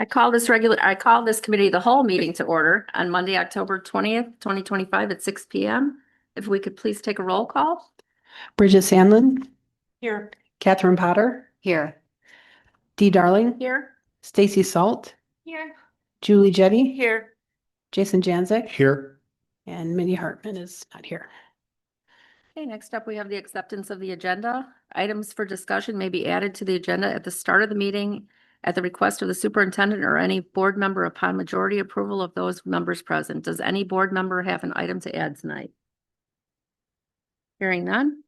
I call this committee the whole meeting to order on Monday, October 20th, 2025 at 6 p.m. If we could please take a roll call. Bridget Sandlin, Here. Catherine Potter, Here. Dee Darling, Here. Stacy Salt, Here. Julie Jetty, Here. Jason Janzik, Here. and Minnie Hartman is not here. Okay, next up, we have the acceptance of the agenda. Items for discussion may be added to the agenda at the start of the meeting at the request of the superintendent or any board member upon majority approval of those members present. Does any board member have an item to add tonight? Hearing none.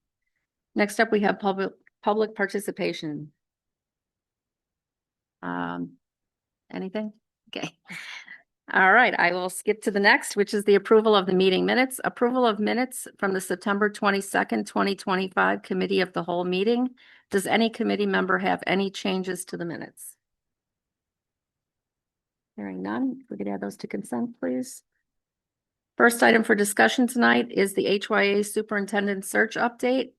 Next up, we have public participation. Anything? Okay. All right, I will skip to the next, which is the approval of the meeting minutes. Approval of minutes from the September 22nd, 2025 Committee of the Whole meeting. Does any committee member have any changes to the minutes? Hearing none, if we could add those to consent, please. First item for discussion tonight is the HYA Superintendent Search Update.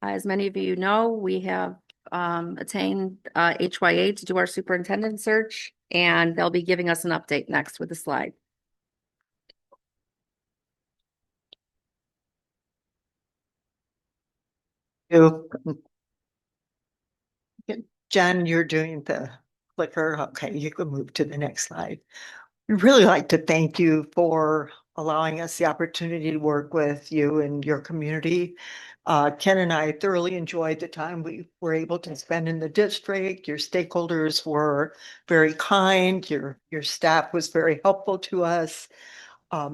As many of you know, we have attained HYA to do our superintendent search, and they'll be giving us an update next with a slide. Jen, you're doing the clicker. Okay, you can move to the next slide. We'd really like to thank you for allowing us the opportunity to work with you and your community. Ken and I thoroughly enjoyed the time we were able to spend in the district. Your stakeholders were very kind. Your staff was very helpful to us.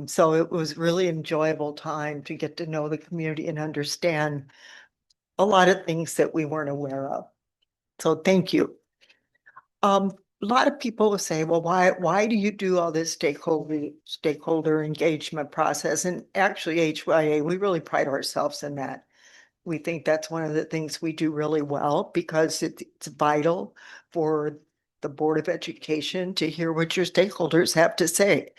So it was really enjoyable time to get to know the community and understand a lot of things that we weren't aware of. So thank you. A lot of people will say, well, why do you do all this stakeholder engagement process? And actually, HYA, we really pride ourselves in that. We think that's one of the things we do really well because it's vital for the Board of Education to hear what your stakeholders have to say.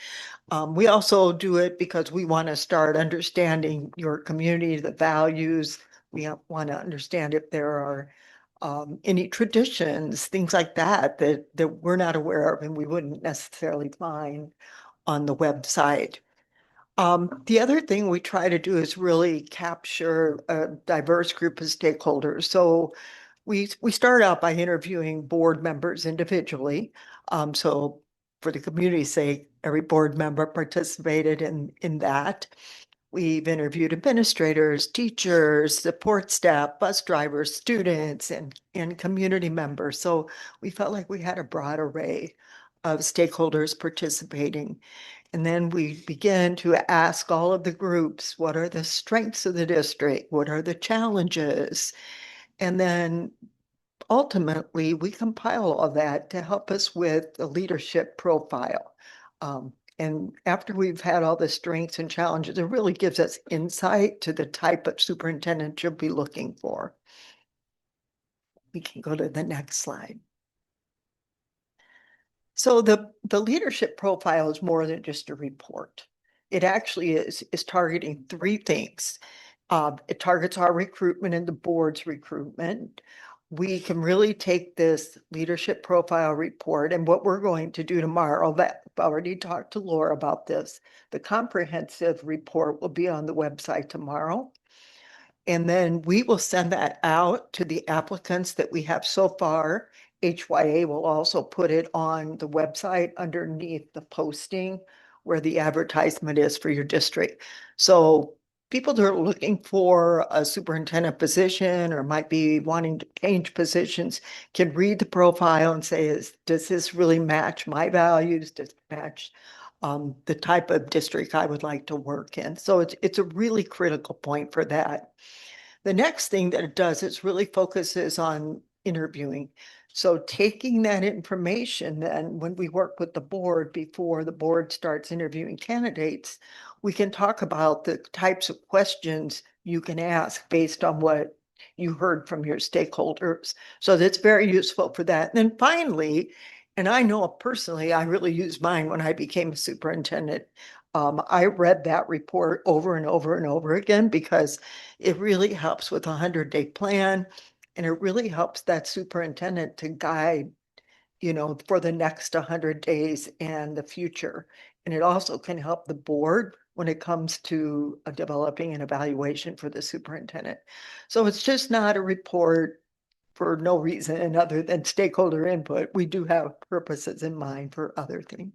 We also do it because we want to start understanding your community, the values. We want to understand if there are any traditions, things like that we're not aware of and we wouldn't necessarily find on the website. The other thing we try to do is really capture a diverse group of stakeholders. So we start out by interviewing board members individually. So for the community's sake, every board member participated in that. We've interviewed administrators, teachers, support staff, bus drivers, students, and community members. So we felt like we had a broad array of stakeholders participating. And then we begin to ask all of the groups, what are the strengths of the district? What are the challenges? And then ultimately, we compile all that to help us with the leadership profile. And after we've had all the strengths and challenges, it really gives us insight to the type of superintendent you'll be looking for. We can go to the next slide. So the leadership profile is more than just a report. It actually is targeting three things. It targets our recruitment and the board's recruitment. We can really take this leadership profile report and what we're going to do tomorrow, I've already talked to Laura about this. The comprehensive report will be on the website tomorrow. And then we will send that out to the applicants that we have so far. HYA will also put it on the website underneath the posting where the advertisement is for your district. So people that are looking for a superintendent position or might be wanting to change positions can read the profile and say, does this really match my values? Does it match the type of district I would like to work in? So it's a really critical point for that. The next thing that it does is really focuses on interviewing. So taking that information, then when we work with the board before the board starts interviewing candidates, we can talk about the types of questions you can ask based on what you heard from your stakeholders. So that's very useful for that. And then finally, and I know personally, I really used mine when I became a superintendent. I read that report over and over and over again because it really helps with a 100-day plan. And it really helps that superintendent to guide for the next 100 days and the future. And it also can help the board when it comes to developing an evaluation for the superintendent. So it's just not a report for no reason other than stakeholder input. We do have purposes in mind for other things.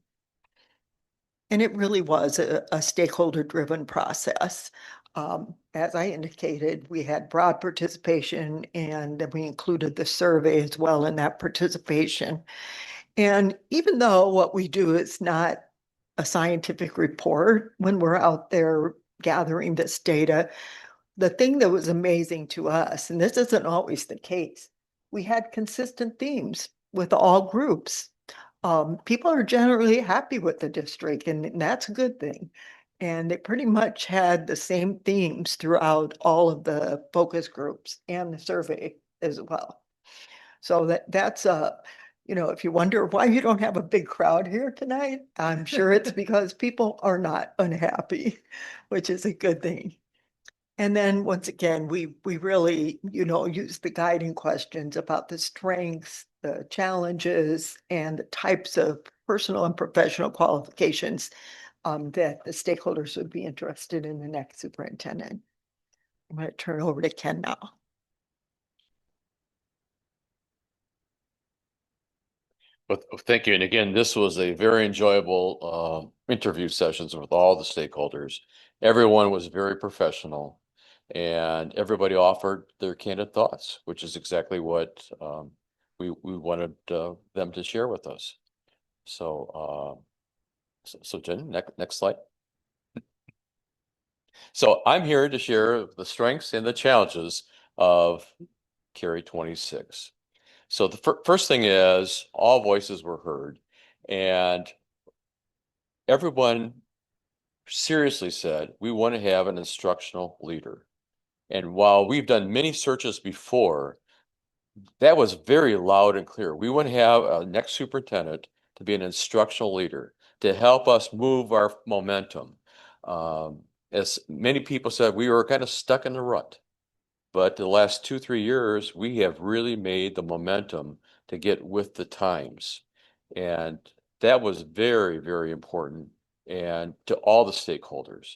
And it really was a stakeholder-driven process. As I indicated, we had broad participation, and then we included the survey as well in that participation. And even though what we do is not a scientific report, when we're out there gathering this data, the thing that was amazing to us, and this isn't always the case, we had consistent themes with all groups. People are generally happy with the district, and that's a good thing. And they pretty much had the same themes throughout all of the focus groups and the survey as well. So that's if you wonder why you don't have a big crowd here tonight, I'm sure it's because people are not unhappy, which is a good thing. And then once again, we really, use the guiding questions about the strengths, the challenges, and the types of personal and professional qualifications that the stakeholders would be interested in the next superintendent. I'm going to turn over to Ken now. But thank you. And again, this was a very enjoyable interview sessions with all the stakeholders. Everyone was very professional, and everybody offered their candid thoughts, which is exactly what we wanted them to share with us. So, Jen, next slide. So I'm here to share the strengths and the challenges of Cary 26. So the first thing is all voices were heard, and everyone seriously said, we want to have an instructional leader. And while we've done many searches before, that was very loud and clear. We want to have a next superintendent to be an instructional leader to help us move our momentum. As many people said, we were kind of stuck in the rut. But the last 2-3 years, we have really made the momentum to get with the times. And that was very, very important, and to all the stakeholders.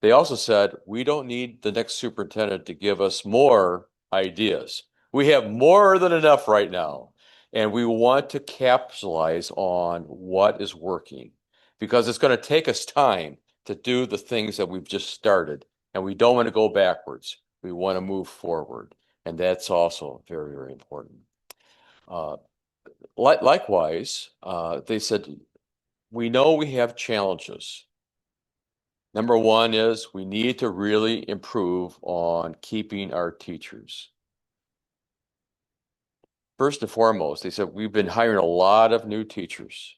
They also said, we don't need the next superintendent to give us more ideas. We have more than enough right now. And we want to capitalize on what is working, because it's going to take us time to do the things that we've just started. And we don't want to go backwards. We want to move forward. And that's also very, very important. Likewise, they said, we know we have challenges. Number one is we need to really improve on keeping our teachers. First and foremost, they said, we've been hiring a lot of new teachers.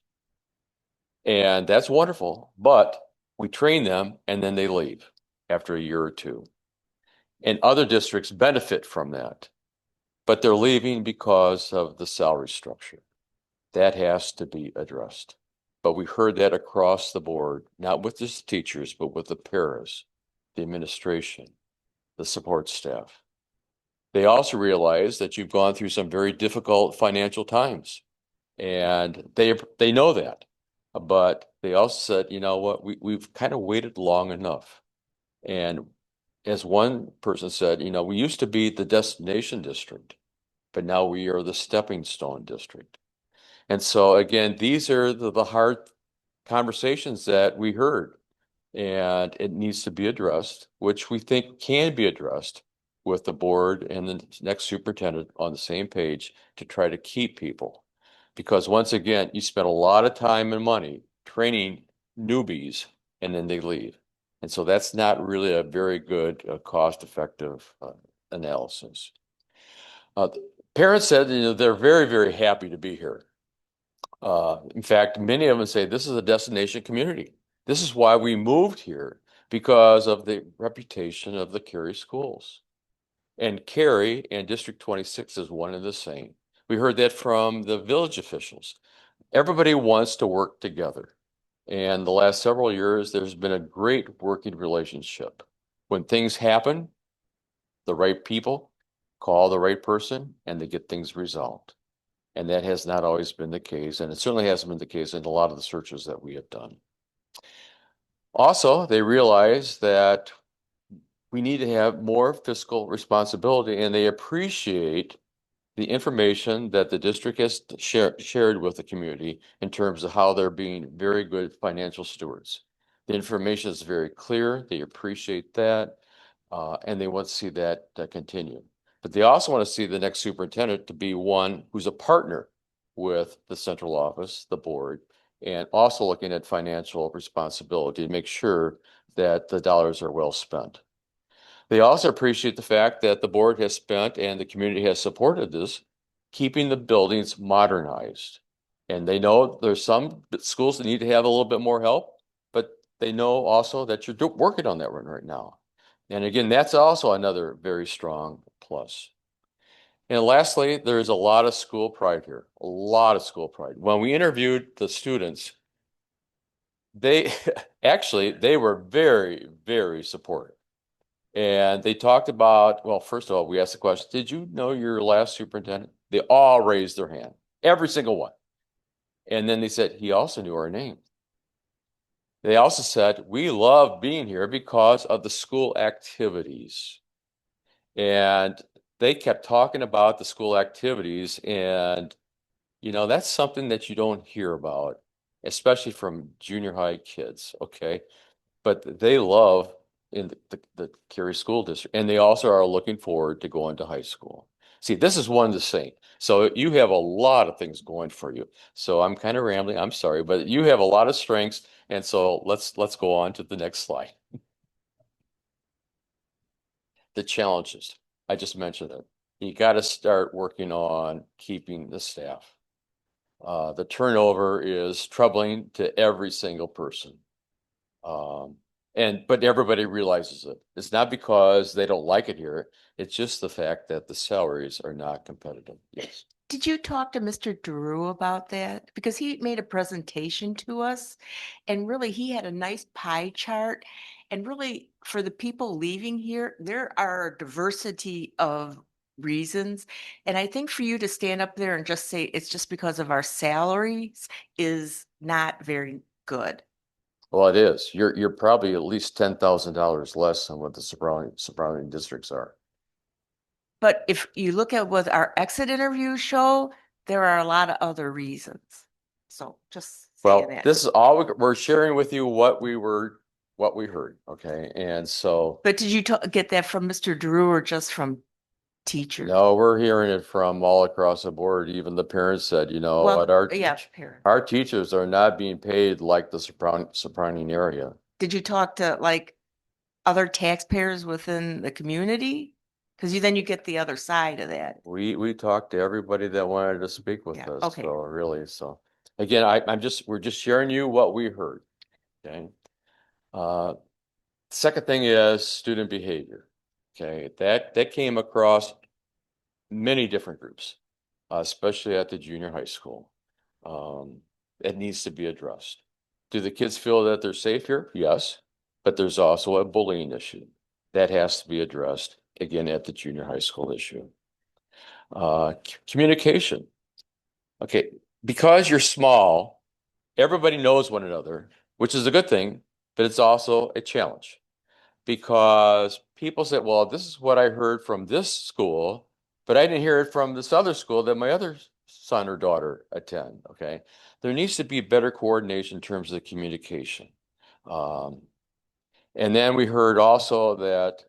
And that's wonderful, but we train them and then they leave after a year or two. And other districts benefit from that, but they're leaving because of the salary structure. That has to be addressed. But we heard that across the board, not with just the teachers, but with the paras, the administration, the support staff. They also realize that you've gone through some very difficult financial times, and they know that. But they also said, you know what, we've kind of waited long enough. And as one person said, we used to be the destination district, but now we are the stepping stone district. And so again, these are the hard conversations that we heard, and it needs to be addressed, which we think can be addressed with the board and the next superintendent on the same page to try to keep people. Because once again, you spend a lot of time and money training newbies and then they leave. And so that's not really a very good cost-effective analysis. Parents said they're very, very happy to be here. In fact, many of them say this is a destination community. This is why we moved here, because of the reputation of the Cary schools. And Cary and District 26 is one and the same. We heard that from the village officials. Everybody wants to work together. And the last several years, there's been a great working relationship. When things happen, the right people call the right person and they get things resolved. And that has not always been the case, and it certainly hasn't been the case in a lot of the searches that we have done. Also, they realize that we need to have more fiscal responsibility, and they appreciate the information that the district has shared with the community in terms of how they're being very good financial stewards. The information is very clear. They appreciate that, and they want to see that continue. But they also want to see the next superintendent to be one who's a partner with the central office, the board, and also looking at financial responsibility to make sure that the dollars are well spent. They also appreciate the fact that the board has spent and the community has supported this, keeping the buildings modernized. And they know there's some schools that need to have a little bit more help, but they know also that you're working on that one right now. And again, that's also another very strong plus. And lastly, there's a lot of school pride here, a lot of school pride. When we interviewed the students, they actually, they were very, very supportive. And they talked about, well, first of all, we asked the question, did you know your last superintendent? They all raised their hand, every single one. And then they said, he also knew our name. They also said, we love being here because of the school activities. And they kept talking about the school activities. And, you know, that's something that you don't hear about, especially from junior high kids, okay? But they love in the Cary School District, and they also are looking forward to going to high school. See, this is one the same. So you have a lot of things going for you. So I'm kind of rambling, I'm sorry, but you have a lot of strengths. And so let's go on to the next slide. The challenges. I just mentioned it. You got to start working on keeping the staff. The turnover is troubling to every single person. But everybody realizes it. It's not because they don't like it here. It's just the fact that the salaries are not competitive. Yes. Did you talk to Mr. Drew about that? Because he made a presentation to us and really he had a nice pie chart. And really for the people leaving here, there are a diversity of reasons. And I think for you to stand up there and just say it's just because of our salaries is not very good. Well, it is. You're probably at least $10,000 less than what the surrounding districts are. But if you look at what our exit interviews show, there are a lot of other reasons. So just Well, saying that. this is all we're sharing with you what we heard. Okay. And so, But did you get that from Mr. Drew or just from teachers? no, we're hearing it from all across the board. Even the parents said, you know, Well, at our yeah, parents. our teachers are not being paid like the surrounding area. Did you talk to like other taxpayers within the community? Because then you get the other side of that. We talked to everybody that wanted to speak with Yeah, us. okay. So really, so again, we're just sharing you what we heard. Okay. Second thing is student behavior. Okay, that came across many different groups, especially at the junior high school. It needs to be addressed. Do the kids feel that they're safe here? Yes, but there's also a bullying issue that has to be addressed again at the junior high school issue. Communication. Okay, because you're small, everybody knows one another, which is a good thing, but it's also a challenge because people say, well, this is what I heard from this school, but I didn't hear it from this other school that my other son or daughter attend. Okay. There needs to be better coordination in terms of the communication. And then we heard also that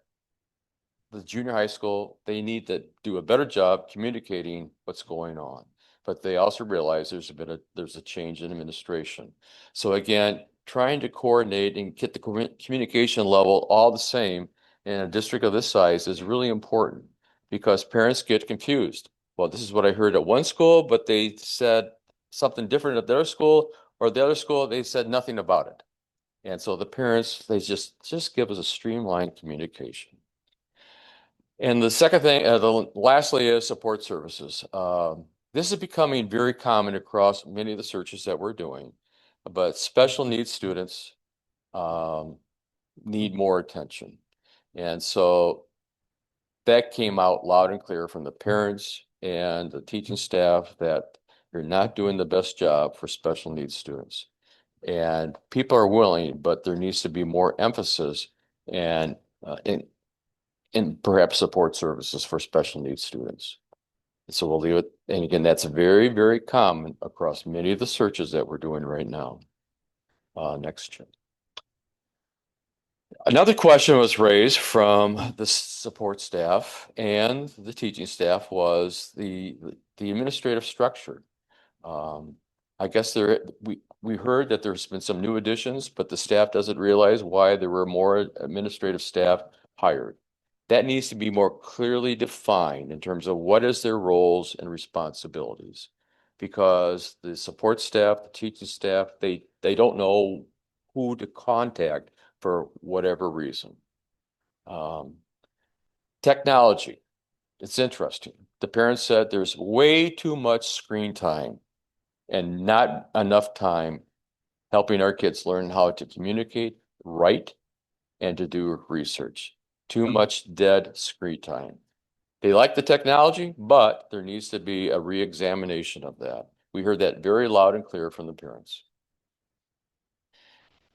the junior high school, they need to do a better job communicating what's going on. But they also realize there's a change in administration. So again, trying to coordinate and get the communication level all the same in a district of this size is really important because parents get confused. Well, this is what I heard at one school, but they said something different at their school, or the other school, they said nothing about it. And so the parents, they just give us a streamlined communication. And the second thing, lastly, is support services. This is becoming very common across many of the searches that we're doing, but special needs students need more attention. And so that came out loud and clear from the parents, and the teaching staff that you're not doing the best job for special needs students. And people are willing, but there needs to be more emphasis and in perhaps support services for special needs students. So we'll leave it. And again, that's very, very common across many of the searches that we're doing right now. Next. Another question was raised from the support staff and the teaching staff was the administrative structure. I guess we heard that there's been some new additions, but the staff doesn't realize why there were more administrative staff hired. That needs to be more clearly defined in terms of what is their roles and responsibilities. Because the support staff, the teaching staff, they don't know who to contact for whatever reason. Technology, it's interesting. The parents said there's way too much screen time and not enough time helping our kids learn how to communicate, write, and to do research. Too much dead screen time. They like the technology, but there needs to be a re-examination of that. We heard that very loud and clear from the parents.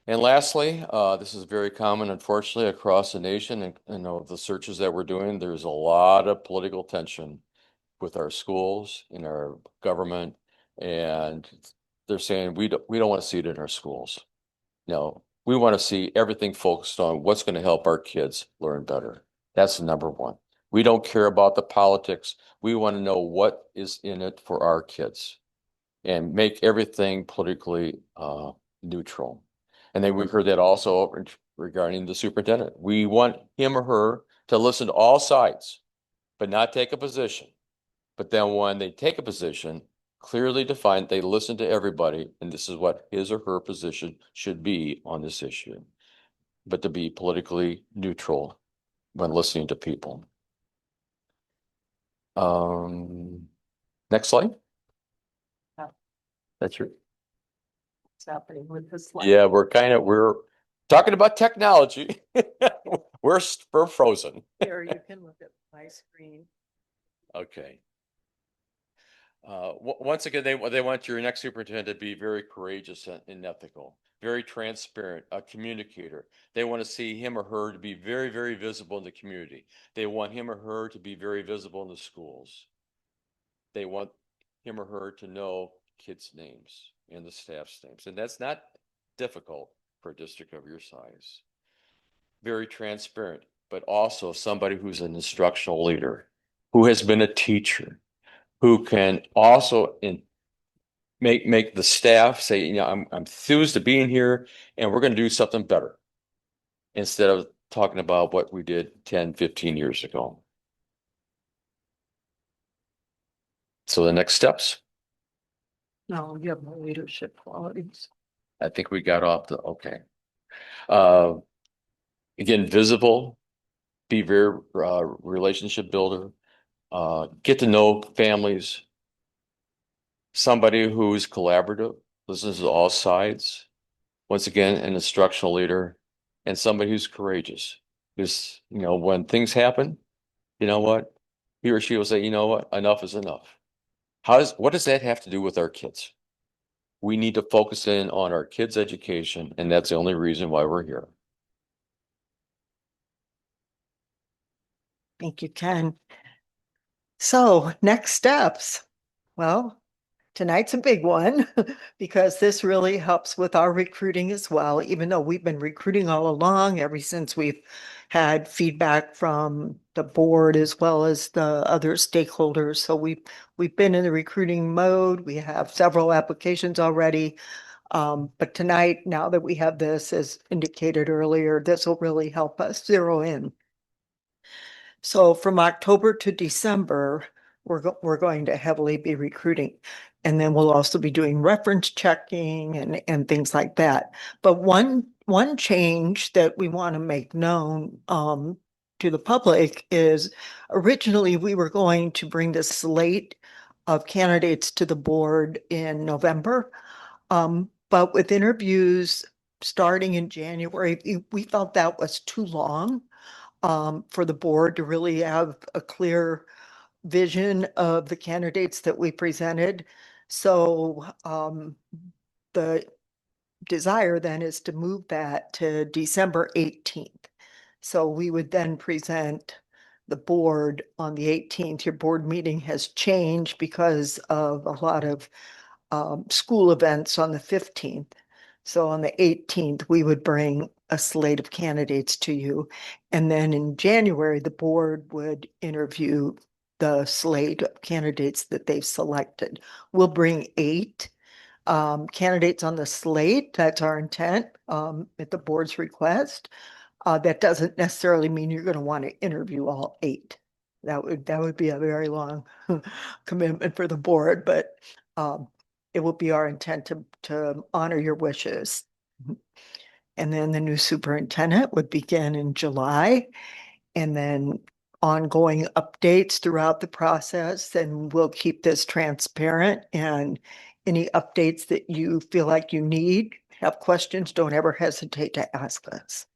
And lastly, this is very common, unfortunately, across the nation. And the searches that we're doing, there's a lot of political tension with our schools, in our government, and they're saying we don't want to see it in our schools. No, we want to see everything focused on what's going to help our kids learn better. That's number one. We don't care about the politics. We want to know what is in it for our kids and make everything politically neutral. And then we've heard that also regarding the superintendent. We want him or her to listen to all sides, but not take a position. But then when they take a position, clearly defined, they listen to everybody, and this is what his or her position should be on this issue. But to be politically neutral when listening to people. Next slide. That's right. What's happening with this slide? Yeah, we're talking about technology. We're frozen. Here, you can look at my screen. Okay. Once again, they want your next superintendent to be very courageous and ethical, very transparent, a communicator. They want to see him or her to be very, very visible in the community. They want him or her to be very visible in the schools. They want him or her to know kids' names and the staff's names. And that's not difficult for a district of your size. Very transparent, but also somebody who's an instructional leader, who has been a teacher, who can also make the staff say, you know, I'm enthused to being here and we're going to do something better instead of talking about what we did 10, 15 years ago. So the next steps. No, you have more leadership qualities. I think we got off the, okay. Again, visible, be very relationship builder, get to know families, somebody who's collaborative, listens to all sides. Once again, an instructional leader, and somebody who's courageous. Who's, you know, when things happen, you know what? He or she will say, you know what? Enough is enough. What does that have to do with our kids? We need to focus in on our kids' education, and that's the only reason why we're here. Thank you, Ken. So next steps. Well, tonight's a big one because this really helps with our recruiting as well, even though we've been recruiting all along ever since we've had feedback from the board as well as the other stakeholders. So we've been in the recruiting mode. We have several applications already. But tonight, now that we have this, as indicated earlier, this will really help us zero in. So from October to December, we're going to heavily be recruiting. And then we'll also be doing reference checking and things like that. But one change that we want to make known to the public is originally we were going to bring the slate of candidates to the board in November. But with interviews starting in January, we felt that was too long for the board to really have a clear vision of the candidates that we presented. So the desire then is to move that to December 18th. So we would then present the board on the 18th. Your board meeting has changed because of a lot of school events on the 15th. So on the 18th, we would bring a slate of candidates to you. And then in January, the board would interview the slate of candidates that they've selected. We'll bring 8 candidates on the slate. That's our intent at the board's request. That doesn't necessarily mean you're going to want to interview all 8. That would be a very long commitment for the board, but it will be our intent to honor your wishes. And then the new superintendent would begin in July, and then ongoing updates throughout the process. And we'll keep this transparent, and any updates that you feel like you need, have questions, don't ever hesitate to ask us.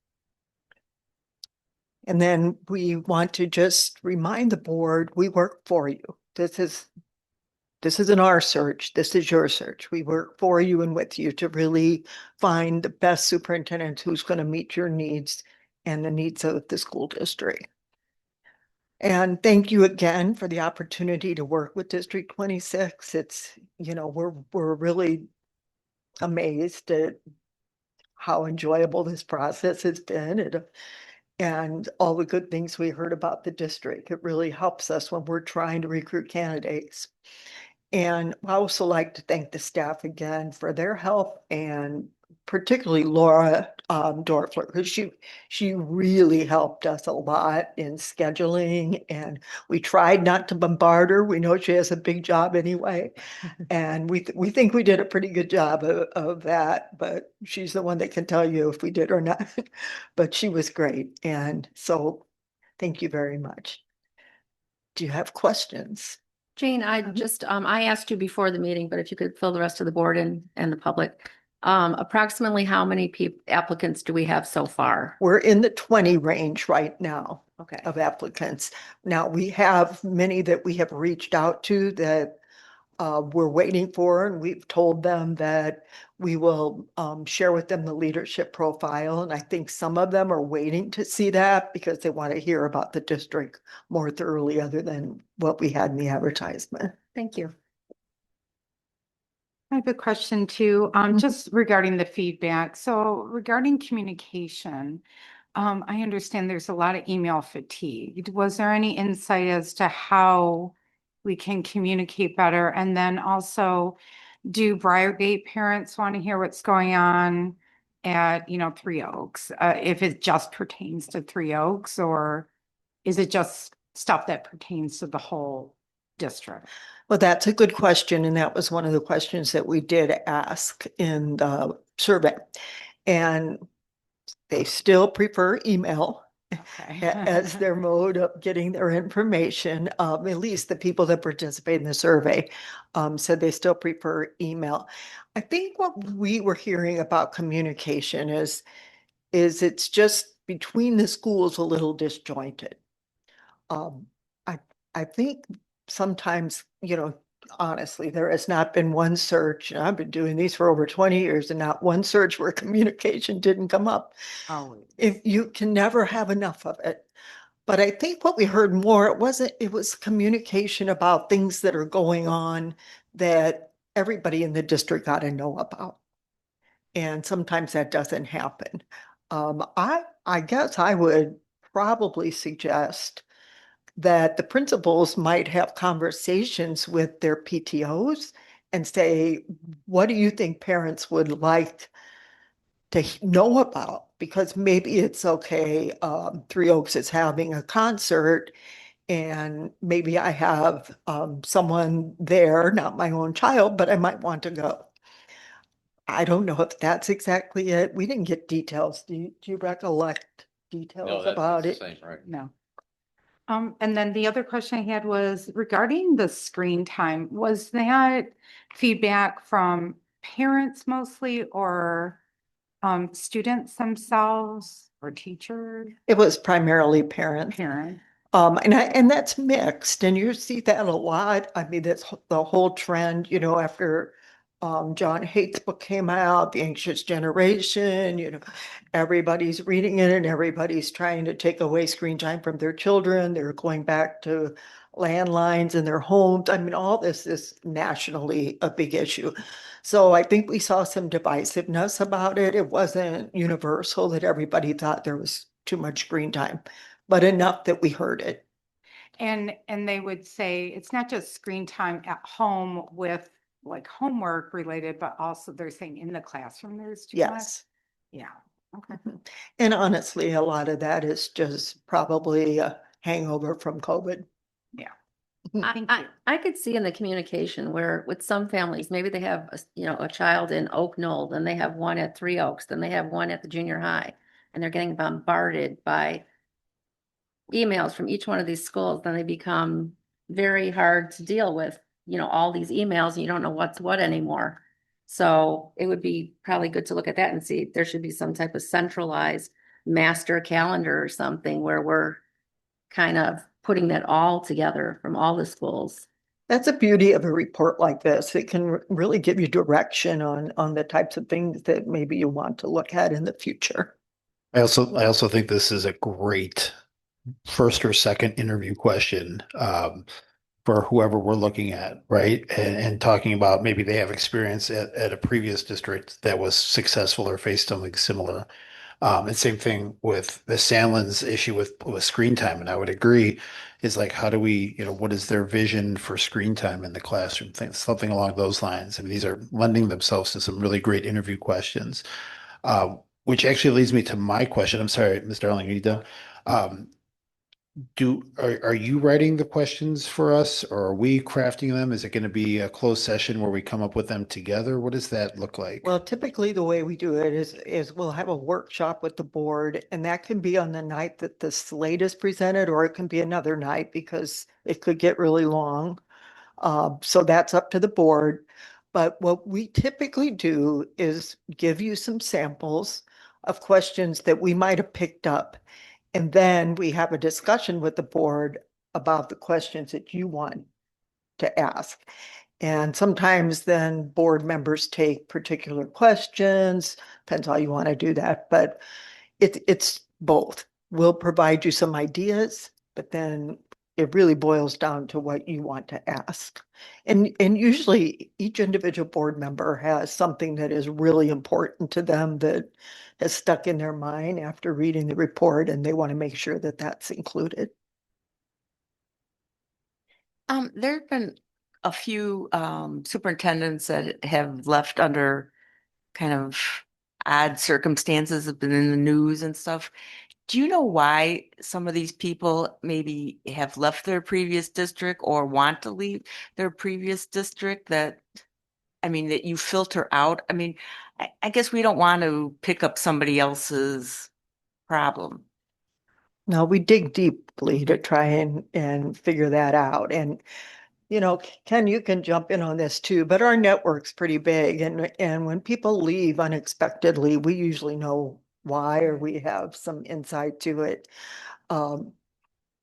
And then we want to just remind the board, we work for you. This isn't our search. This is your search. We work for you and with you to really find the best superintendent who's going to meet your needs and the needs of the school district. And thank you again for the opportunity to work with District 26. It's, we're really amazed at how enjoyable this process has been and all the good things we heard about the district. It really helps us when we're trying to recruit candidates. And I also like to thank the staff again for their help, and particularly Laura Dorfler, because she really helped us a lot in scheduling, and we tried not to bombard her. We know she has a big job anyway, and we think we did a pretty good job of that, but she's the one that can tell you if we did or not. But she was great, and so thank you very much. Do you have questions? Jane, I just, I asked you before the meeting, but if you could fill the rest of the board and the public. Approximately how many applicants do we have so far? We're in the 20 range right now Okay. of applicants. Now, we have many that we have reached out to that we're waiting for, and we've told them that we will share with them the leadership profile. And I think some of them are waiting to see that because they want to hear about the district more thoroughly other than what we had in the advertisement. Thank you. I have a question too, just regarding the feedback. So regarding communication, I understand there's a lot of email fatigue. Was there any insight as to how we can communicate better? And then also, do Briargate parents want to hear what's going on at, Three Oaks? If it just pertains to Three Oaks, or is it just stuff that pertains to the whole district? Well, that's a good question. And that was one of the questions that we did ask in the survey. And they still prefer email Okay. as their mode of getting their information. At least the people that participate in the survey said they still prefer email. I think what we were hearing about communication is it's just between the schools a little disjointed. I think sometimes, honestly, there has not been one search, and I've been doing these for over 20 years, and not one search where communication didn't come up. Always. If you can never have enough of it. But I think what we heard more, it was communication about things that are going on that everybody in the district got to know about. And sometimes that doesn't happen. I guess I would probably suggest that the principals might have conversations with their PTOs and say, what do you think parents would like to know about? Because maybe it's okay, Three Oaks is having a concert, and maybe I have someone there, not my own child, but I might want to go. I don't know if that's exactly it. We didn't get details. Do you recollect details about it? Right? No. And then the other question I had was regarding the screen time. Was that feedback from parents mostly, or students themselves, or teachers? It was primarily parents. Parents. And that's mixed, and you see that a lot. I mean, that's the whole trend, after John Haight's book came out, The Anxious Generation, everybody's reading it and everybody's trying to take away screen time from their children. They're going back to landlines in their homes. I mean, all this is nationally a big issue. So I think we saw some divisiveness about it. It wasn't universal that everybody thought there was too much screen time, but enough that we heard it. And they would say it's not just screen time at home with like homework related, but also they're saying in the classroom there's too much. Yes. Yeah, okay. And honestly, a lot of that is just probably a hangover from COVID. I could see in the communication where with some families, maybe they have, a child in Oak Knoll, then they have one at Three Oaks, then they have one at the junior high, and they're getting bombarded by emails from each one of these schools, then they become very hard to deal with, all these emails, and you don't know what's what anymore. So it would be probably good to look at that and see, there should be some type of centralized master calendar or something where we're kind of putting that all together from all the schools. That's the beauty of a report like this. It can really give you direction on the types of things that maybe you want to look at in the future. I also think this is a great first or second interview question for whoever we're looking at, right? And talking about maybe they have experience at a previous district that was successful or faced something similar. And same thing with the Sandlin's issue with screen time. And I would agree is like, how do we, what is their vision for screen time in the classroom? Things, something along those lines. I mean, these are lending themselves to some really great interview questions, which actually leads me to my question. I'm sorry, Mr. Darling, are you done? Are you writing the questions for us or are we crafting them? Is it going to be a closed session where we come up with them together? What does that look like? Well, typically the way we do it is we'll have a workshop with the board, and that can be on the night that the slate is presented, or it can be another night because it could get really long. So that's up to the board. But what we typically do is give you some samples of questions that we might have picked up. And then we have a discussion with the board about the questions that you want to ask. And sometimes then board members take particular questions, depends how you want to do that, but it's both. We'll provide you some ideas, but then it really boils down to what you want to ask. And usually each individual board member has something that is really important to them that has stuck in their mind after reading the report, and they want to make sure that that's included. There have been a few superintendents that have left under kind of odd circumstances, have been in the news and stuff. Do you know why some of these people maybe have left their previous district or want to leave their previous district that you filter out? I guess we don't want to pick up somebody else's problem. Now we dig deeply to try and figure that out. And Ken, you can jump in on this too, but our network's pretty big, and when people leave unexpectedly, we usually know why, or we have some insight to it.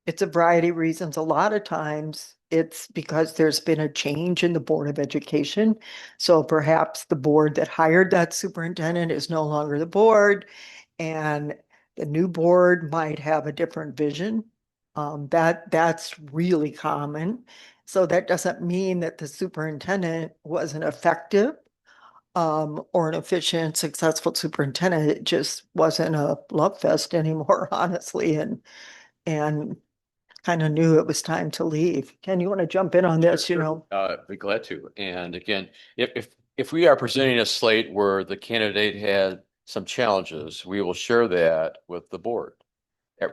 It's a variety of reasons. A lot of times it's because there's been a change in the Board of Education. So perhaps the board that hired that superintendent is no longer the board, and the new board might have a different vision. That's really common. So that doesn't mean that the superintendent wasn't effective or an efficient, successful superintendent. It just wasn't a love fest anymore, honestly, and kind of knew it was time to leave. Ken, you want to jump in on this? Sure. Be glad to. And again, if we are presenting a slate where the candidate had some challenges, we will share that with the board.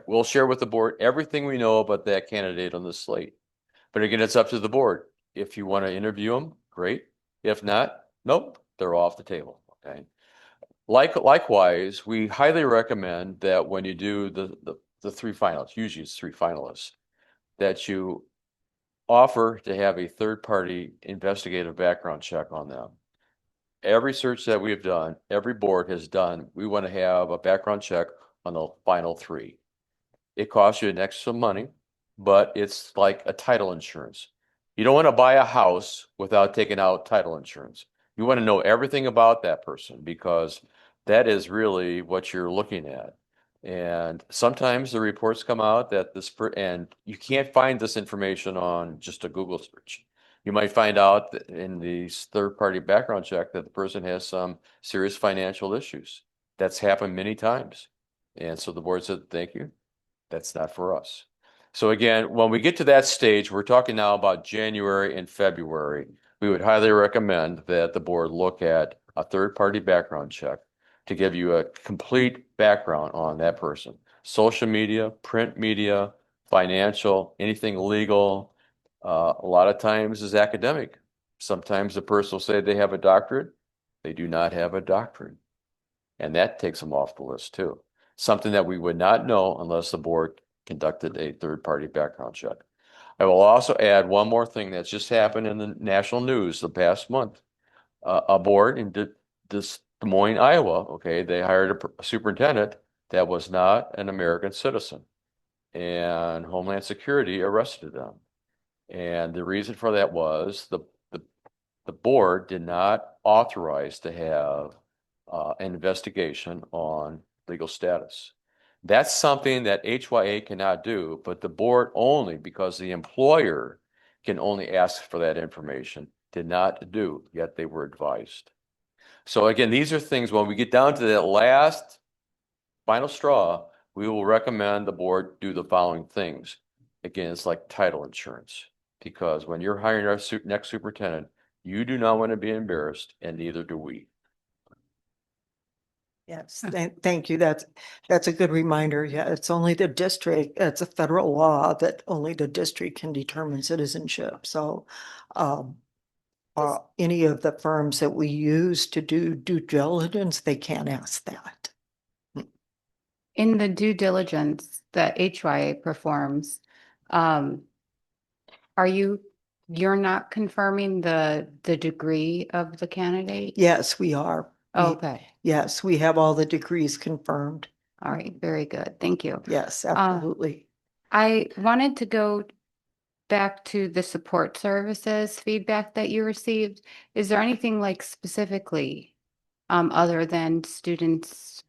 We'll share with the board everything we know about that candidate on the slate. But again, it's up to the board. If you want to interview them, great. If not, nope, they're off the table. Okay. Likewise, we highly recommend that when you do the three finalists, usually it's three finalists, that you offer to have a third-party investigative background check on them. Every search that we have done, every board has done, we want to have a background check on the final three. It costs you an extra money, but it's like a title insurance. You don't want to buy a house without taking out title insurance. You want to know everything about that person because that is really what you're looking at. And sometimes the reports come out that and you can't find this information on just a Google search. You might find out that in the third-party background check that the person has some serious financial issues. That's happened many times. And so the board said, thank you. That's not for us. So again, when we get to that stage, we're talking now about January and February. We would highly recommend that the board look at a third-party background check to give you a complete background on that person. Social media, print media, financial, anything legal. A lot of times is academic. Sometimes the person will say they have a doctorate. They do not have a doctorate. And that takes them off the list too. Something that we would not know unless the board conducted a third-party background check. I will also add one more thing that's just happened in the national news the past month. A board in Des Moines, Iowa, okay, they hired a superintendent that was not an American citizen, and Homeland Security arrested them. And the reason for that was the board did not authorize to have an investigation on legal status. That's something that HYA cannot do, but the board only, because the employer can only ask for that information, did not do, yet they were advised. So again, these are things when we get down to that last final straw, we will recommend the board do the following things. Again, it's like title insurance, because when you're hiring our next superintendent, you do not want to be embarrassed, and neither do we. Yes, thank you. That's a good reminder. Yeah, it's only the district, it's a federal law that only the district can determine citizenship. So any of the firms that we use to do due diligence, they can't ask that. In the due diligence that HYA performs, you're not confirming the degree of the candidate? Yes, we are. Okay, Yes, we have all the degrees confirmed. all right, very good. Thank you. Yes, absolutely. I wanted to go back to the support services feedback that you received. Is there anything like specifically, other than students,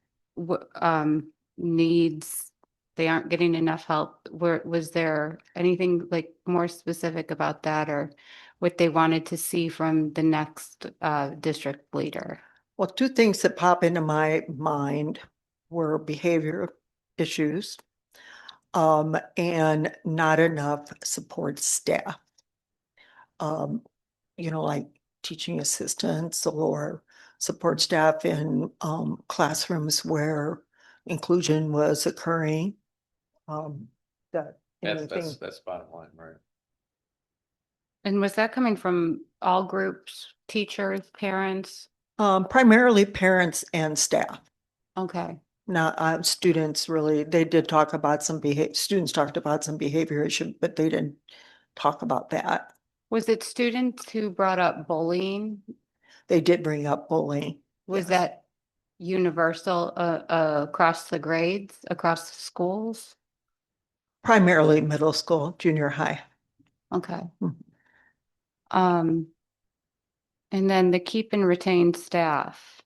needs, they aren't getting enough help? Was there anything like more specific about that, or what they wanted to see from the next, district leader? Well, two things that pop into my mind were behavior issues and not enough support staff. Like teaching assistants or support staff in classrooms where inclusion was occurring. That's bottom line, right? And was that coming from all groups, teachers, parents? Primarily parents and staff. Okay. Not students really. They did talk about students talked about some behavior issue, but they didn't talk about that. Was it students who brought up bullying? They did bring up bullying. Was Yes. that universal, across the grades, across the schools? Primarily middle school, junior high. Okay. Mhm. And then the keep and retain staff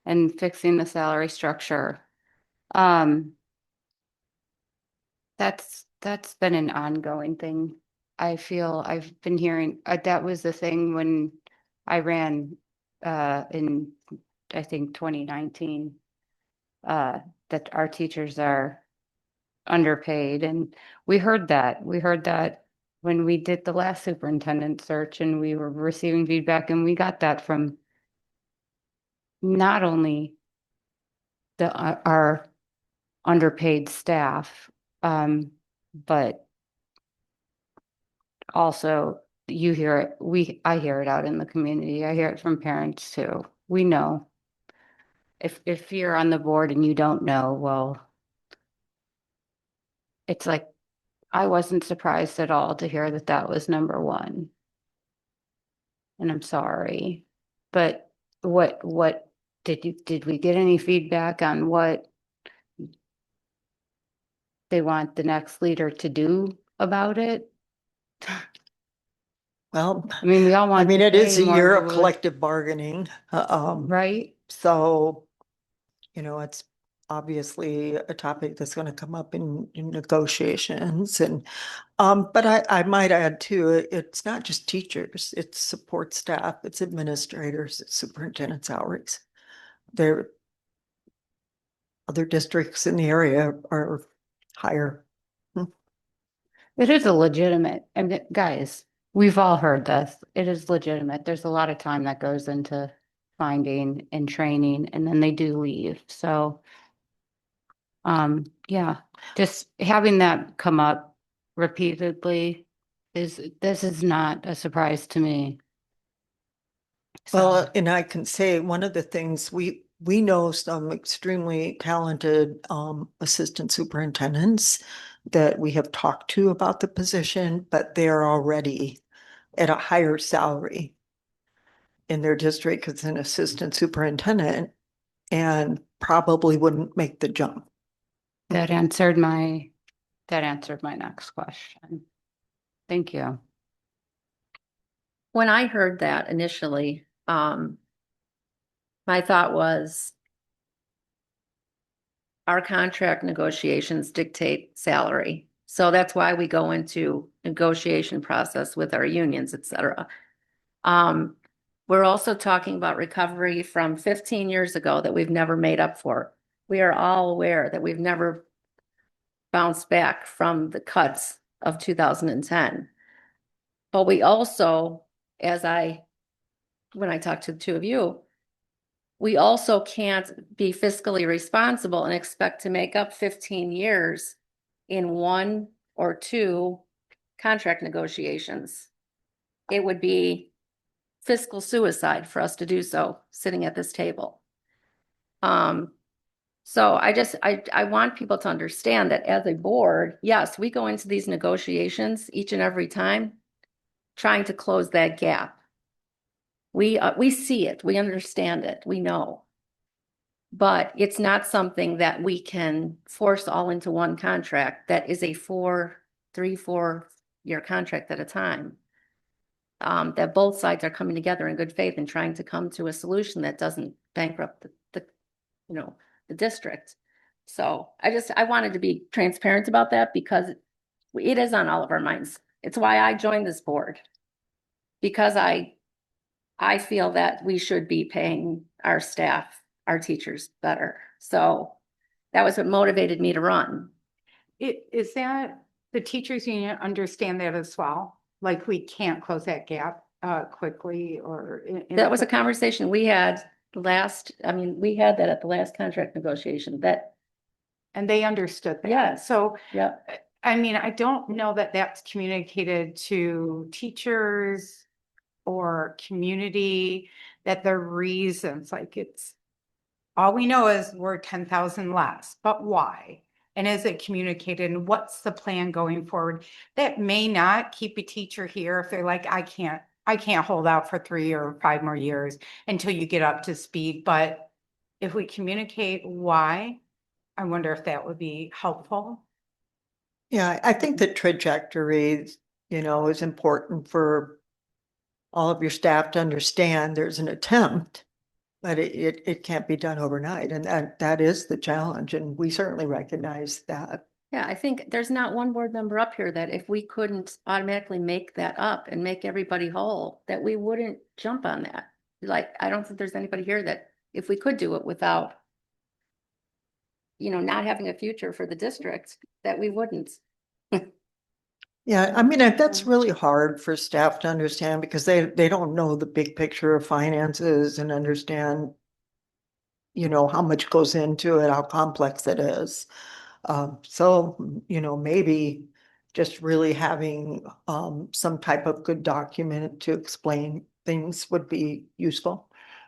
and fixing the salary structure. That's been an ongoing thing. I feel I've been hearing, that was the thing when I ran, in, I think 2019, that our teachers are underpaid, and we heard that when we did the last superintendent search, and we were receiving feedback, and we got that from not only our underpaid staff, but also you hear it, I hear it out in the community. I hear it from parents too. We know. If you're on the board and you don't know, well, it's like, I wasn't surprised at all to hear that that was number one. And I'm sorry, but what did we get any feedback on what they want the next leader to do about it? Well, I mean, we all I want. mean, to it is pay a more, year we of would- collective bargaining. Right? So, it's obviously a topic that's going to come up in negotiations and, but I might add too, it's not just teachers, it's support staff, it's administrators, it's superintendent salaries. There, other districts in the area are higher. It is a legitimate, and guys, we've all heard this. It is legitimate. There's a lot of time that goes into finding and training, and then they do leave. So, yeah, just having that come up repeatedly this is not a surprise to me. Well, So, and I can say one of the things we know some extremely talented assistant superintendents that we have talked to about the position, but they're already at a higher salary in their district as an assistant superintendent and probably wouldn't make the jump. that answered my next question. Thank you. When I heard that initially, my thought was our contract negotiations dictate salary. So that's why we go into negotiation process with our unions, et cetera. We're also talking about recovery from 15 years ago that we've never made up for. We are all aware that we've never bounced back from the cuts of 2010. But we also, when I talked to the two of you, we also can't be fiscally responsible and expect to make up 15 years in 1 or 2 contract negotiations. It would be fiscal suicide for us to do so sitting at this table. So I want people to understand that as a board, yes, we go into these negotiations each and every time trying to close that gap. We see it, we understand it, we know. But it's not something that we can force all into one contract that is a 3-4 year contract at a time. That both sides are coming together in good faith and trying to come to a solution that doesn't bankrupt the district. So I wanted to be transparent about that because it is on all of our minds. It's why I joined this board. Because I feel that we should be paying our staff, our teachers better. So that was what motivated me to run. Is that the teachers union understand that as well? Like we can't close that gap quickly or That was a conversation we had we had that at the last contract negotiation and they understood that. Yeah. So yeah. I mean, I don't know that that's communicated to teachers or community, that the reasons, like it's, all we know is we're 10,000 less, but why? And is it communicated and what's the plan going forward? That may not keep a teacher here if they're like, I can't hold out for 3 or 5 more years until you get up to speed. But if we communicate why, I wonder if that would be helpful. Yeah, I think the trajectory, is important for all of your staff to understand there's an attempt, but it can't be done overnight. And that is the challenge. And we certainly recognize that. Yeah, I think there's not one board member up here that if we couldn't automatically make that up and make everybody whole, that we wouldn't jump on that. Like, I don't think there's anybody here that if we could do it without, not having a future for the district, that we wouldn't. Yeah, I mean, that's really hard for staff to understand because they don't know the big picture of finances and understand, how much goes into it, how complex it is. So, maybe just really having some type of good document to explain things would be useful.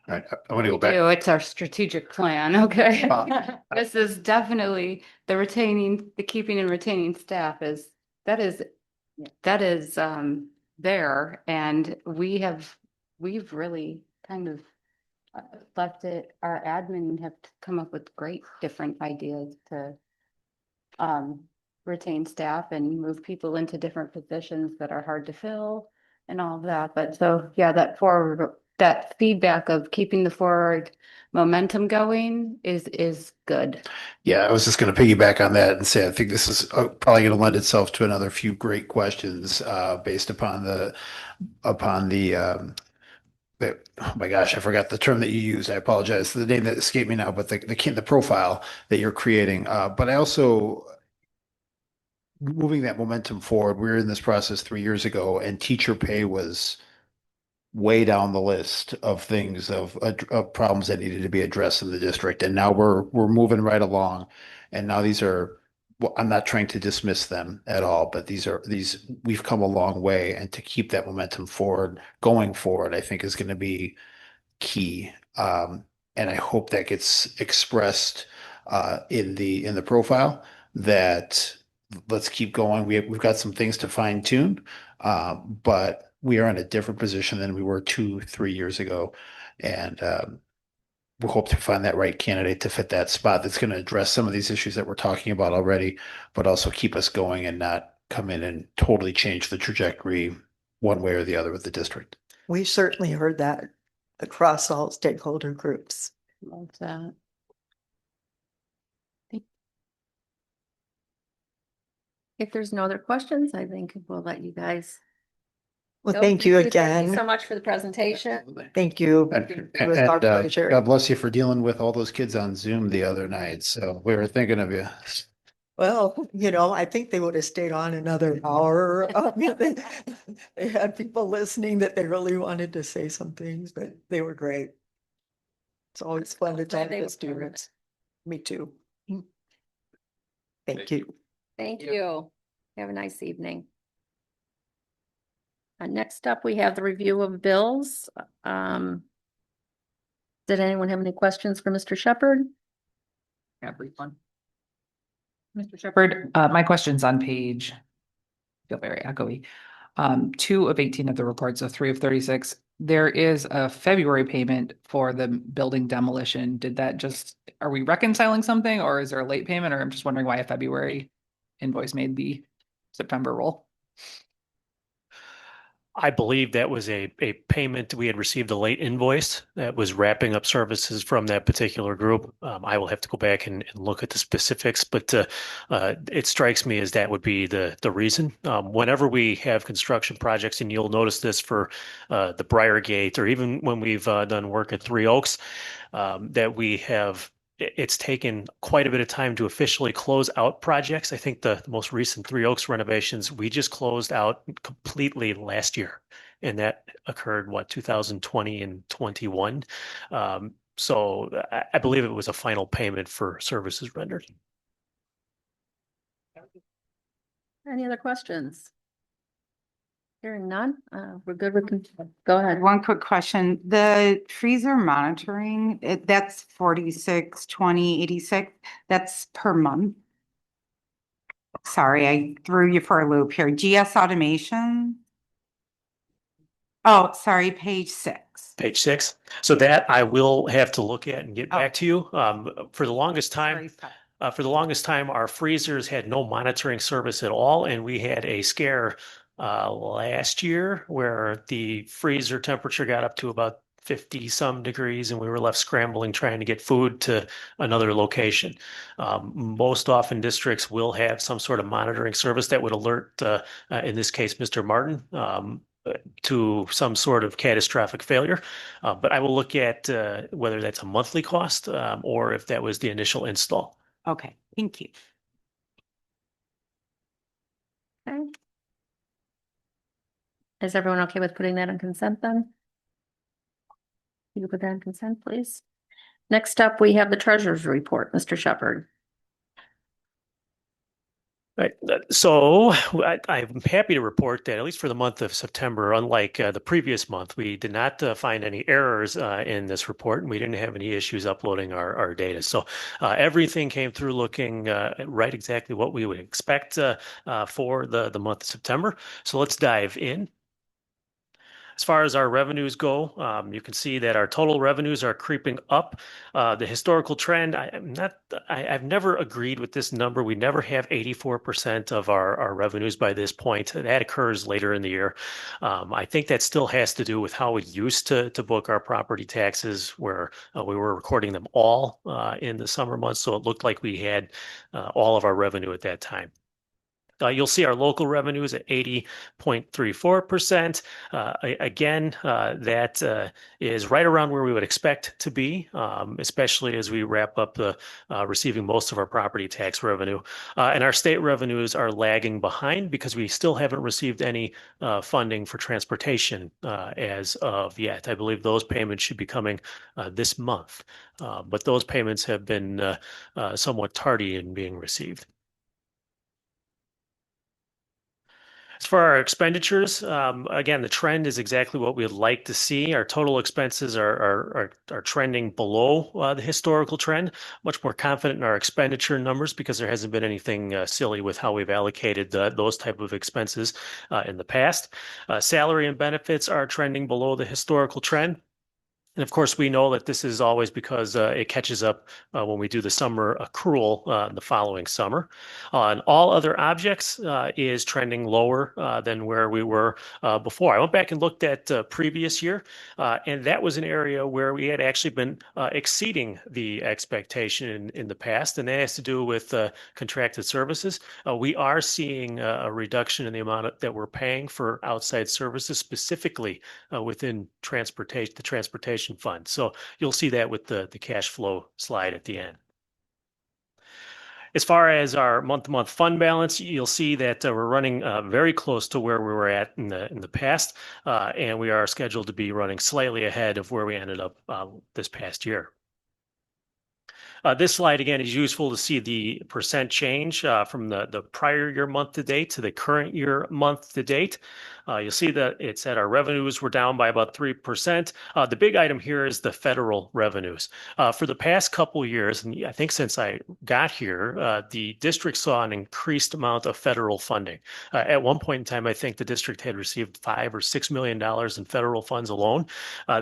All right, I want to go back. It's our strategic plan, okay? Uh, This is definitely the keeping and retaining staff that is there, and we've really kind of left it, our admin have come up with great different ideas to retain staff and move people into different positions that are hard to fill and all of that. But so, yeah, that feedback of keeping the forward momentum going is good. Yeah, I was just going to piggyback on that and say I think this is probably going to lend itself to another few great questions based upon oh my gosh, I forgot the term that you used. I apologize. The name that escaped me now, but the profile that you're creating. But I also moving that momentum forward. We were in this process 3 years ago, and teacher pay was way down the list of things of problems that needed to be addressed in the district. And now we're moving right along. And now these are, well, I'm not trying to dismiss them at all, but these we've come a long way. And to keep that momentum going forward, I think is going to be key. And I hope that gets expressed in the profile that let's keep going. We've got some things to fine tune, but we are in a different position than we were 2, 3 years ago, and we hope to find that right candidate to fit that spot that's going to address some of these issues that we're talking about already, but also keep us going and not come in and totally change the trajectory one way or the other with the district. We certainly heard that across all stakeholder groups. Love that. If there's no other questions, I think we'll let you guys. Well, go. thank you Thank you again. so much for the presentation. Thank you. And, It was our pleasure. God bless you for dealing with all those kids on Zoom the other night. So we were thinking of you. Well, I think they would have stayed on another hour. They had people listening that they really wanted to say some things, but they were great. It's always fun to talk to students. Me too. Thank you. Thank you. Have a nice evening. Next up, we have the review of bills. Did anyone have any questions for Mr. Shepherd? Yeah, brief one. Mr. Shepherd, my question's on page, feel very echoey. 2 of 18 of the reports, so 3 of 36. There is a February payment for the building demolition. Are we reconciling something, or is there a late payment, or I'm just wondering why a February invoice made the September roll? I believe that was a payment. We had received a late invoice that was wrapping up services from that particular group. I will have to go back and look at the specifics, but it strikes me as that would be the reason. Whenever we have construction projects, and you'll notice this for the Briargate, or even when we've done work at Three Oaks, that it's taken quite a bit of time to officially close out projects. I think the most recent Three Oaks renovations, we just closed out completely last year. And that occurred, 2020 and 21. So I believe it was a final payment for services rendered. Any other questions? Hearing none, we're good. Go ahead. One quick question, the freezer monitoring, that's 46, 20, 86, that's per month. Sorry, I threw you for a loop here. GS automation. Oh, sorry, page 6. Page 6. So that I will have to look at and get back to you. For the longest Sorry, time, our freezers had no monitoring service at all, and we had a scare last year where the freezer temperature got up to about 50 some degrees, and we were left scrambling trying to get food to another location. Most often districts will have some sort of monitoring service that would alert, in this case, Mr. Martin, to some sort of catastrophic failure. But I will look at whether that's a monthly cost or if that was the initial install. Okay, thank you. Okay. Is everyone okay with putting that on consent then? You can put that on consent, please. Next up, we have the treasurer's report, Mr. Shepherd. Right. So I'm happy to report that at least for the month of September, unlike the previous month, we did not find any errors in this report, and we didn't have any issues uploading our data. So everything came through looking right exactly what we would expect for the month of September. So let's dive in. As far as our revenues go, you can see that our total revenues are creeping up. The historical trend, I've never agreed with this number. We never have 84% of our revenues by this point. That occurs later in the year. I think that still has to do with how we used to book our property taxes, where we were recording them all in the summer months. So it looked like we had all of our revenue at that time. You'll see our local revenues at 80.34%. Again, that is right around where we would expect to be, especially as we wrap up the receiving most of our property tax revenue. And our state revenues are lagging behind because we still haven't received any funding for transportation as of yet. I believe those payments should be coming this month, but those payments have been somewhat tardy in being received. As for our expenditures, again, the trend is exactly what we'd like to see. Our total expenses are trending below the historical trend. Much more confident in our expenditure numbers because there hasn't been anything silly with how we've allocated those type of expenses in the past. Salary and benefits are trending below the historical trend. And of course, we know that this is always because it catches up when we do the summer accrual the following summer. On all other objects is trending lower than where we were before. I went back and looked at previous year, and that was an area where we had actually been exceeding the expectation in the past, and that has to do with contracted services. We are seeing a reduction in the amount that we're paying for outside services, specifically within transportation, the transportation fund. So you'll see that with the cash flow slide at the end. As far as our month-to-month fund balance, you'll see that we're running very close to where we were at in the past, and we are scheduled to be running slightly ahead of where we ended up this past year. This slide, again, is useful to see the percent change from the prior year month to date to the current year month to date. You'll see that it's at our revenues were down by about 3%. The big item here is the federal revenues. For the past couple years, and I think since I got here, the district saw an increased amount of federal funding. At one point in time, I think the district had received $5 or $6 million in federal funds alone.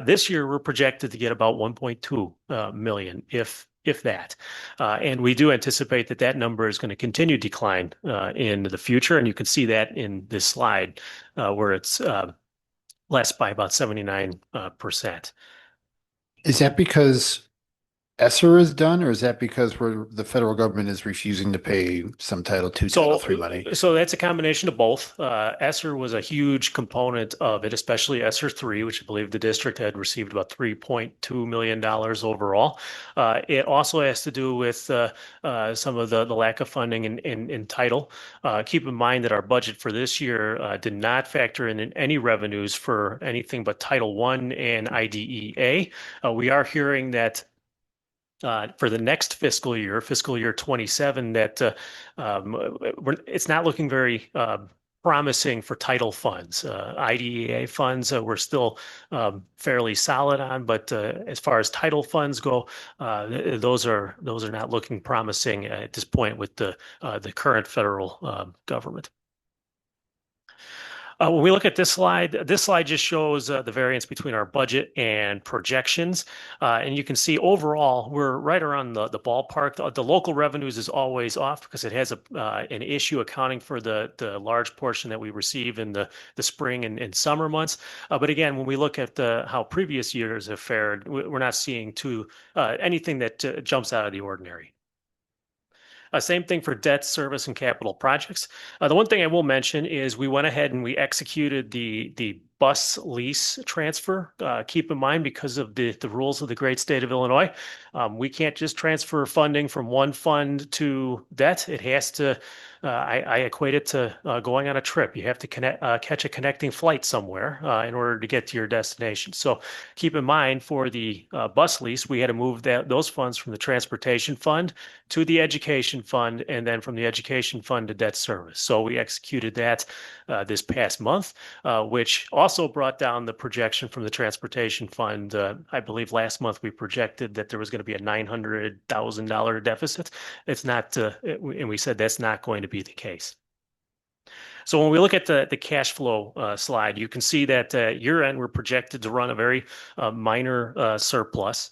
This year, we're projected to get about 1.2 million, if that. And we do anticipate that that number is going to continue to decline in the future. And you can see that in this slide where it's less by about 79%. Is that because ESSER is done, or is that because the federal government is refusing to pay some Title II, Title III money? So that's a combination of both. ESSER was a huge component of it, especially ESSER 3, which I believe the district had received about $3.2 million overall. It also has to do with some of the lack of funding in Title. Keep in mind that our budget for this year did not factor in any revenues for anything but Title I and IDEA. We are hearing that for the next fiscal year 27, that it's not looking very promising for title funds. IDEA funds we're still fairly solid on, but as far as title funds go, those are not looking promising at this point with the current federal government. When we look at this slide just shows the variance between our budget and projections. And you can see overall, we're right around the ballpark. The local revenues is always off because it has an issue accounting for the large portion that we receive in the spring and summer months. But again, when we look at how previous years have fared, we're not seeing anything that jumps out of the ordinary. Same thing for debt service and capital projects. The one thing I will mention is we went ahead and we executed the bus lease transfer. Keep in mind, because of the rules of the great state of Illinois, we can't just transfer funding from one fund to debt. It has to, I equate it to going on a trip. You have to catch a connecting flight somewhere in order to get to your destination. So keep in mind, for the bus lease, we had to move those funds from the transportation fund to the education fund, and then from the education fund to debt service. So we executed that this past month, which also brought down the projection from the transportation fund. I believe last month we projected that there was going to be a $900,000 deficit. It's not, and we said that's not going to be the case. So when we look at the cash flow slide, you can see that year end we're projected to run a very minor surplus.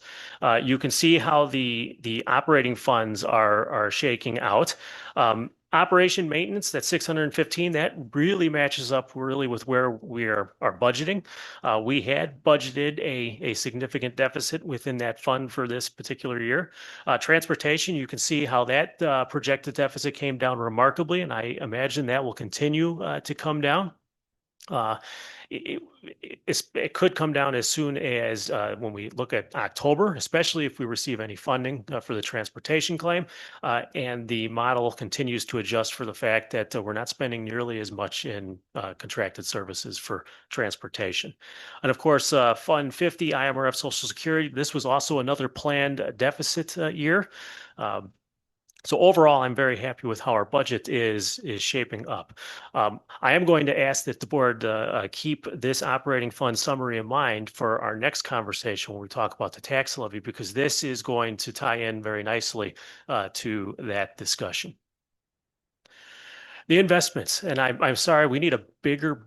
You can see how the operating funds are shaking out. Operation maintenance, that 615, that really matches up really with where we are budgeting. We had budgeted a significant deficit within that fund for this particular year. Transportation, you can see how that projected deficit came down remarkably, and I imagine that will continue to come down. Uh, it could come down as soon as when we look at October, especially if we receive any funding for the transportation claim. And the model continues to adjust for the fact that we're not spending nearly as much in contracted services for transportation. And of course, Fund 50, IMRF Social Security, this was also another planned deficit year. So overall, I'm very happy with how our budget is shaping up. I am going to ask that the board keep this operating fund summary in mind for our next conversation when we talk about the tax levy, because this is going to tie in very nicely to that discussion. The investments, and I'm sorry, we need a bigger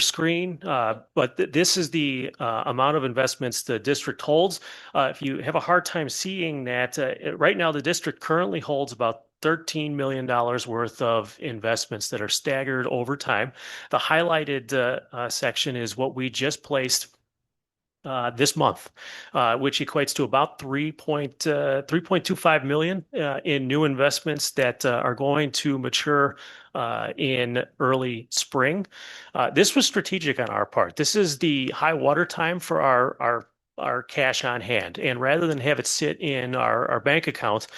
screen, but this is the amount of investments the district holds. If you have a hard time seeing that, right now the district currently holds about $13 million worth of investments that are staggered over time. The highlighted section is what we just placed this month, which equates to about 3.25 million in new investments that are going to mature in early spring. This was strategic on our part. This is the high water time for our cash on hand. And rather than have it sit in our bank account,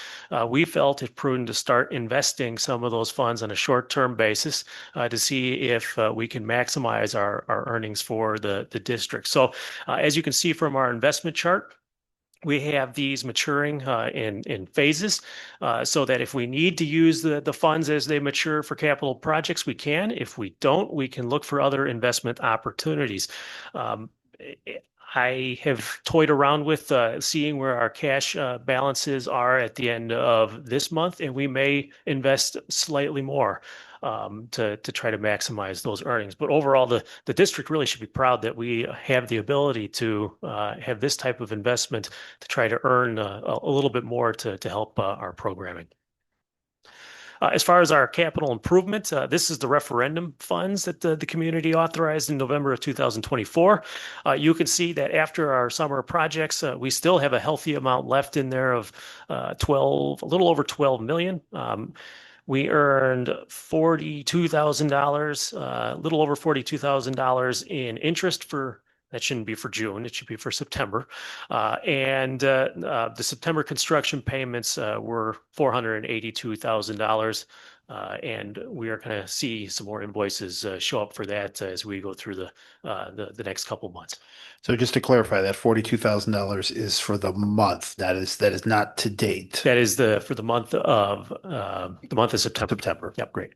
we felt it prudent to start investing some of those funds on a short-term basis to see if we can maximize our earnings for the district. So as you can see from our investment chart, we have these maturing in phases so that if we need to use the funds as they mature for capital projects, we can. If we don't, we can look for other investment opportunities. I have toyed around with seeing where our cash balances are at the end of this month, and we may invest slightly more to try to maximize those earnings. But overall, the district really should be proud that we have the ability to have this type of investment to try to earn a little bit more to help our programming. As far as our capital improvement, this is the referendum funds that the community authorized in November of 2024. You can see that after our summer projects, we still have a healthy amount left in there of a little over 12 million. We earned $42,000, a little over $42,000 in interest for. That shouldn't be for June. It should be for September. And the September construction payments were $482,000. And we are going to see some more invoices show up for that as we go through the next couple of months. So just to clarify, that $42,000 is for the month. That is not to date. That is for the month of September. September. Yep, great.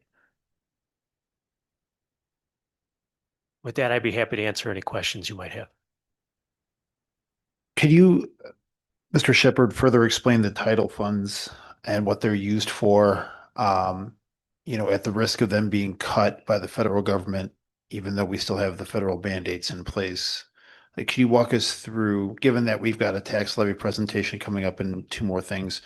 With that, I'd be happy to answer any questions you might have. Could you, Mr. Shepherd, further explain the title funds and what they're used for? At the risk of them being cut by the federal government, even though we still have the federal mandates in place. Like, can you walk us through, given that we've got a tax levy presentation coming up and two more things,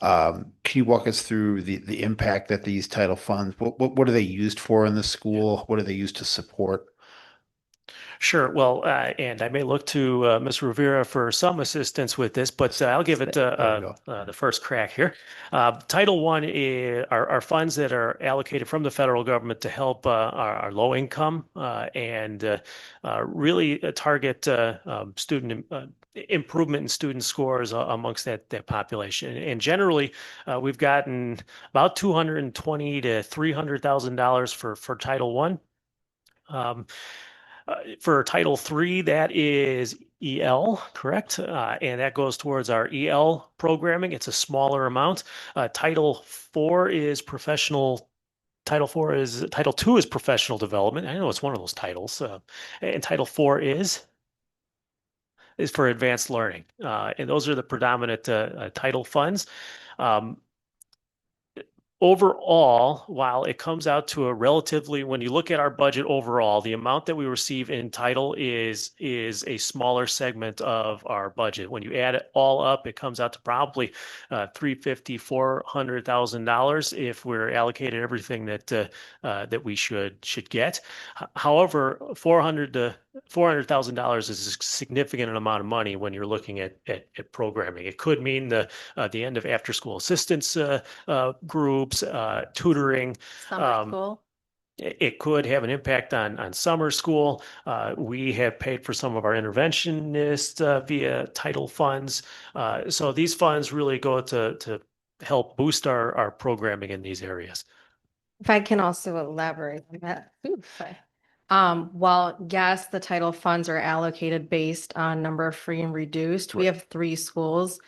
can you walk us through the impact that these title funds, what are they used for in the school? What are they used to support? Sure. Well, and I may look to Ms. Rivera for some assistance with this, but I'll give it the first crack here. Title I are funds that are allocated from the federal government to help our low income and really target student improvement in student scores amongst that population. And generally, we've gotten about $220,000 to $300,000 for Title I. For Title III, that is EL, correct? And that goes towards our EL programming. It's a smaller amount. Title IV is professional. Title II is professional development. I know it's one of those titles. And Title IV is for advanced learning. And those are the predominant title funds. overall, while it comes out to a relatively, when you look at our budget overall, the amount that we receive in title is a smaller segment of our budget. When you add it all up, it comes out to probably $350,000-$400,000 if we're allocated everything that we should get. However, $400,000 is a significant amount of money when you're looking at programming. It could mean the end of after school assistance groups, tutoring. Summer school. It could have an impact on summer school. We have paid for some of our interventionists via title funds. So these funds really go to help boost our programming in these areas. If I can also elaborate on that. While yes, the title funds are allocated based on number of free and reduced, we have 3 schools.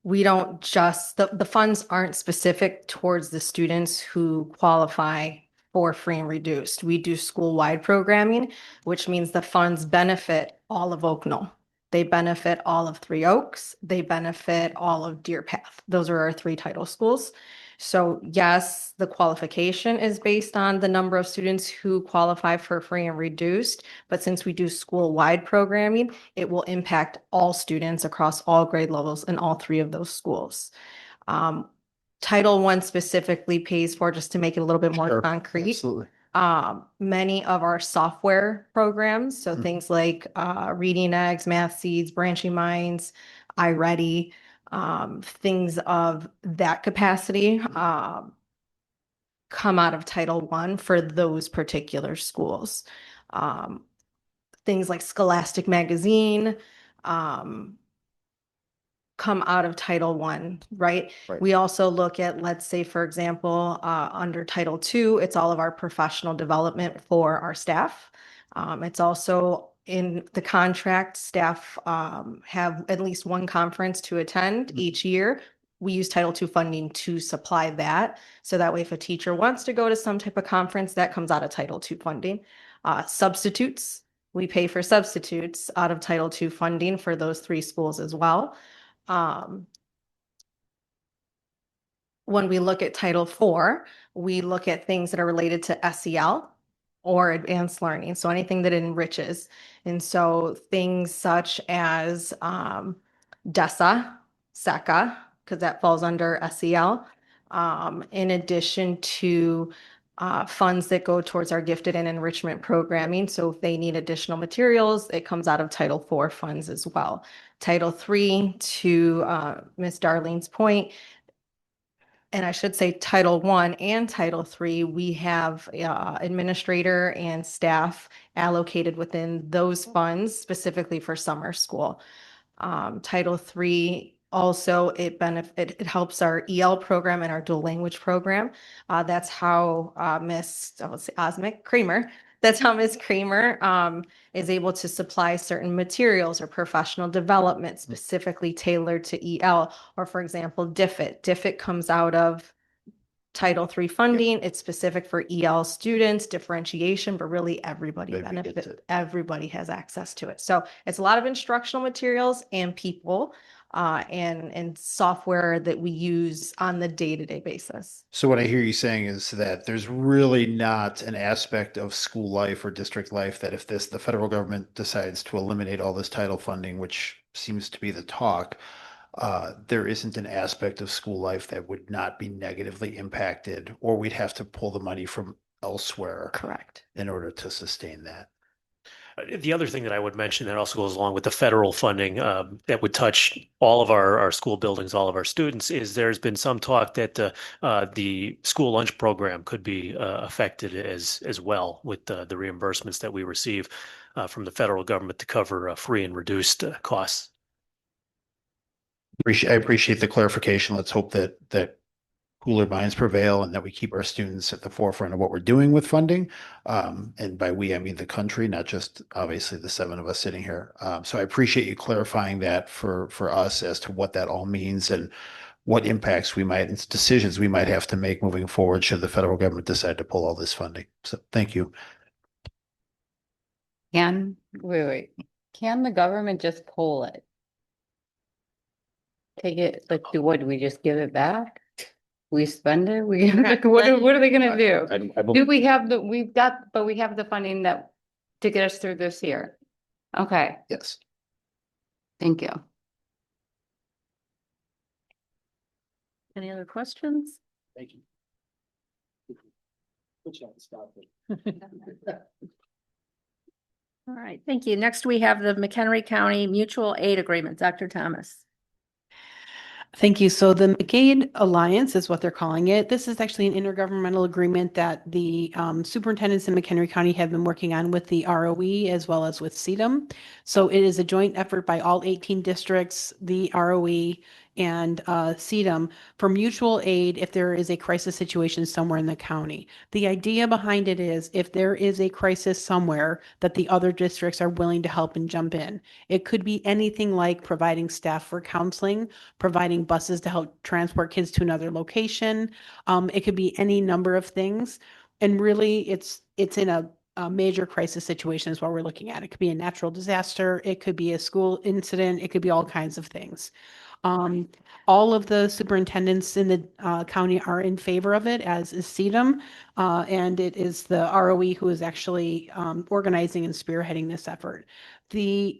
We don't just, the funds aren't specific towards the students who qualify for free and reduced. We do school-wide programming, which means the funds benefit all of Oaknell. They benefit all of Three Oaks. They benefit all of Deer Path. Those are our 3 title schools. So yes, the qualification is based on the number of students who qualify for free and reduced, but since we do school-wide programming, it will impact all students across all grade levels in all 3 of those schools. Title I specifically pays for, just to make it a little bit more Sure, concrete, Absolutely. many of our software programs, so things like Reading Eggs, Math Seeds, Branching Minds, iReady, things of that capacity come out of Title I for those particular schools. Things like Scholastic Magazine come out of Title I, right? Right. We also look at, let's say, for example, under Title II, it's all of our professional development for our staff. It's also in the contract, staff have at least one conference to attend each year. We use Title II funding to supply that. So that way, if a teacher wants to go to some type of conference, that comes out of Title II funding. Substitutes, we pay for substitutes out of Title II funding for those 3 schools as well. When we look at Title IV, we look at things that are related to SEL or advanced learning. So anything that enriches. And so things such as DESA, SECA, because that falls under SEL, in addition to funds that go towards our gifted and enrichment programming. So if they need additional materials, it comes out of Title IV funds as well. Title III, to Ms. Darlene's point, and I should say Title I and Title III, we have administrator and staff allocated within those funds specifically for summer school. Title III also, it helps our EL program and our dual language program. That's how Osmic Kramer. That's how Ms. Kramer is able to supply certain materials or professional development specifically tailored to EL. Or for example, DFIT. DFIT comes out of Title III funding. It's specific for EL students, differentiation, but really everybody benefits. Everybody has access to it. So it's a lot of instructional materials and people and software that we use on the day-to-day basis. So what I hear you saying is that there's really not an aspect of school life or district life that if the federal government decides to eliminate all this title funding, which seems to be the talk, there isn't an aspect of school life that would not be negatively impacted, or we'd have to pull the money from elsewhere. Correct. In order to sustain that. The other thing that I would mention that also goes along with the federal funding that would touch all of our school buildings, all of our students, is there's been some talk that the school lunch program could be affected as well with the reimbursements that we receive from the federal government to cover free and reduced costs. I appreciate the clarification. Let's hope that cooler minds prevail and that we keep our students at the forefront of what we're doing with funding. And by we, I mean the country, not just obviously the 7 of us sitting here. So I appreciate you clarifying that for us as to what that all means and what impacts and decisions we might have to make moving forward should the federal government decide to pull all this funding. So thank you. Can the government just pull it? Take it, like, do we just give it back? We spend it, we, Right. what are they gonna do? I Do we have but we have the funding that to get us through this year? Okay, yes. thank you. Any other questions? Thank you. All right, thank you. Next, we have the McHenry County Mutual Aid Agreement. Dr. Thomas. Thank you. So the McGade Alliance is what they're calling it. This is actually an intergovernmental agreement that the superintendents in McHenry County have been working on with the ROE as well as with CEDM. So it is a joint effort by all 18 districts, the ROE, and CEDM for mutual aid if there is a crisis situation somewhere in the county. The idea behind it is if there is a crisis somewhere that the other districts are willing to help and jump in. It could be anything like providing staff for counseling, providing buses to help transport kids to another location. It could be any number of things. And really it's in a major crisis situation is what we're looking at. It could be a natural disaster. It could be a school incident. It could be all kinds of things. All of the superintendents in the county are in favor of it, as is CEDM, and it is the ROE who is actually organizing and spearheading this effort. There's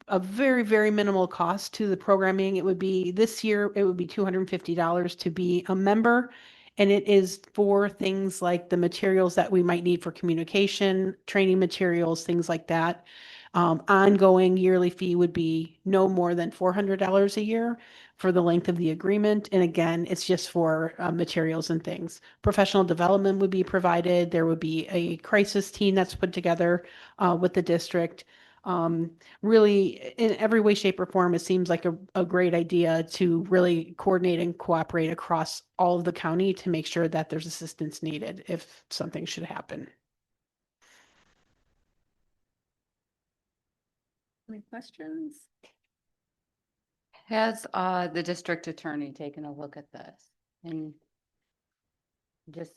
a very, very minimal cost to the programming. It would be this year, it would be $250 to be a member. And it is for things like the materials that we might need for communication, training materials, things like that. Ongoing yearly fee would be no more than $400 a year for the length of the agreement. And again, it's just for materials and things. Professional development would be provided. There would be a crisis team that's put together with the district. Really, in every way, shape, or form, it seems like a great idea to really coordinate and cooperate across all of the county to make sure that there's assistance needed if something should happen. Any questions? Has the district attorney taken a look at this? And just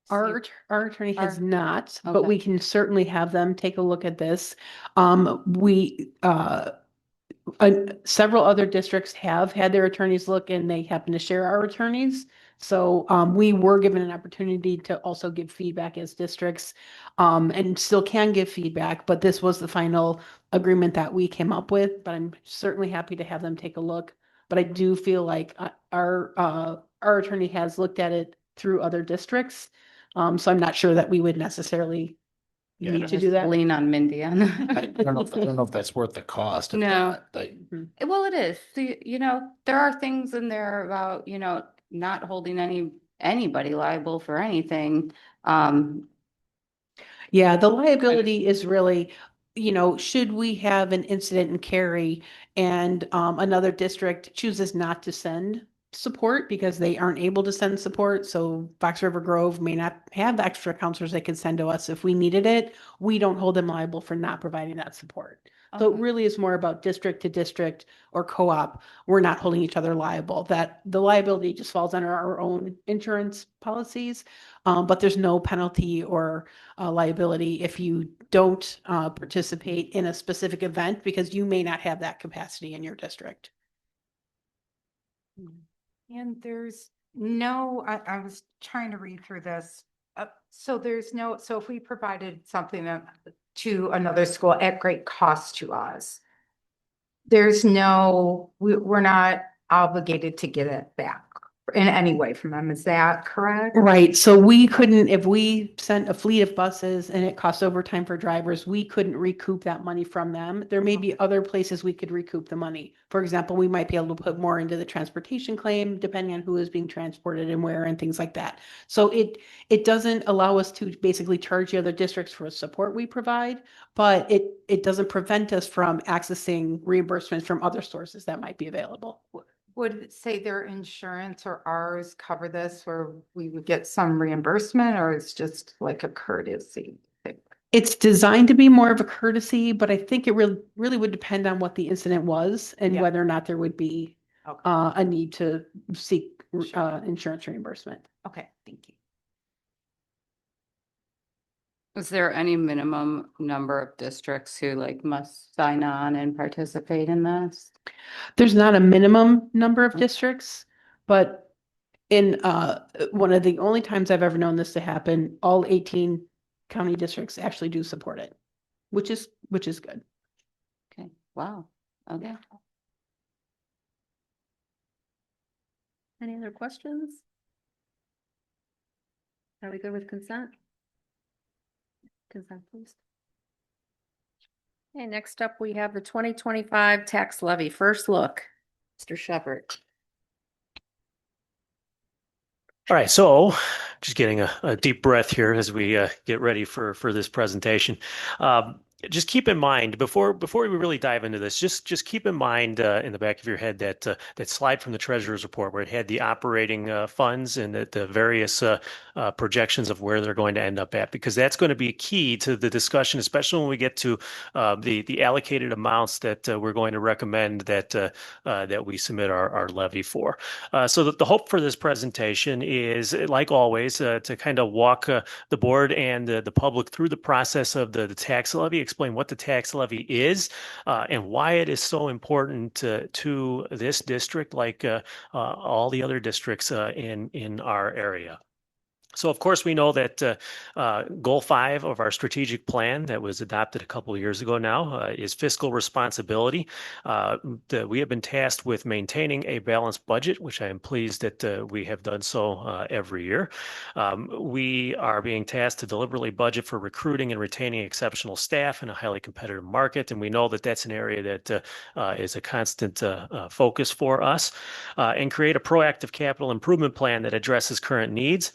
Our attorney has Our- not, but Okay. we can certainly have them take a look at this. Several other districts have had their attorneys look and they happen to share our attorneys. So we were given an opportunity to also give feedback as districts and still can give feedback, but this was the final agreement that we came up with, but I'm certainly happy to have them take a look. But I do feel like our attorney has looked at it through other districts. So I'm not sure that we would necessarily Yeah, need to do that. lean on Mindy on I that. don't know if that's worth the cost. of No. that. Like, Well, it is. There are things in there about, not holding anybody liable for anything. Yeah, the liability is really, should we have an incident in Cary and another district chooses not to send support because they aren't able to send support. So Fox River Grove may not have extra counselors they could send to us if we needed it. We don't hold them liable for not providing that support. So it Okay. really is more about district to district or co-op. We're not holding each other liable. That the liability just falls under our own insurance policies. But there's no penalty or liability if you don't participate in a specific event because you may not have that capacity in your district. And there's I was trying to read through this. So if we provided something to another school at great cost to us, we're not obligated to get it back in any way from them. Is that correct? Right. So we couldn't, if we sent a fleet of buses and it costs overtime for drivers, we couldn't recoup that money from them. There may be other places we could recoup the money. For example, we might be able to put more into the transportation claim, depending on who is being transported and where and things like that. So it doesn't allow us to basically charge the other districts for the support we provide, but it doesn't prevent us from accessing reimbursements from other sources that might be available. Would it say their insurance or ours cover this where we would get some reimbursement, or it's just like a courtesy thing? It's designed to be more of a courtesy, but I think it really would depend on what the incident was and Yeah. whether or not there would be Okay. a need to seek Sure. insurance reimbursement. Okay, thank you. Is there any minimum number of districts who must sign on and participate in this? There's not a minimum number of districts, But in one of the only times I've ever known this to happen, all 18 county districts actually do support it, which is good. Okay, wow, okay. Any other questions? Are we good with consent? Consent, please. Okay, next up, we have the 2025 tax levy. First look, Mr. Shepherd. All right, so just getting a deep breath here as we get ready for this presentation. Just keep in mind before we really dive into this, just keep in mind in the back of your head that that slide from the treasurer's report where it had the operating funds and the various projections of where they're going to end up at, because that's going to be key to the discussion, especially when we get to the allocated amounts that we're going to recommend that that we submit our levy for. So the hope for this presentation is, like always, to kind of walk the board and the public through the process of the tax levy, explain what the tax levy is and why it is so important to this district, like all the other districts in our area. So, of course, we know that goal 5 of our strategic plan that was adopted a couple of years ago now is fiscal responsibility. We have been tasked with maintaining a balanced budget, which I am pleased that we have done so every year. We are being tasked to deliberately budget for recruiting and retaining exceptional staff in a highly competitive market, and we know that that's an area that is a constant focus for us, and create a proactive capital improvement plan that addresses current needs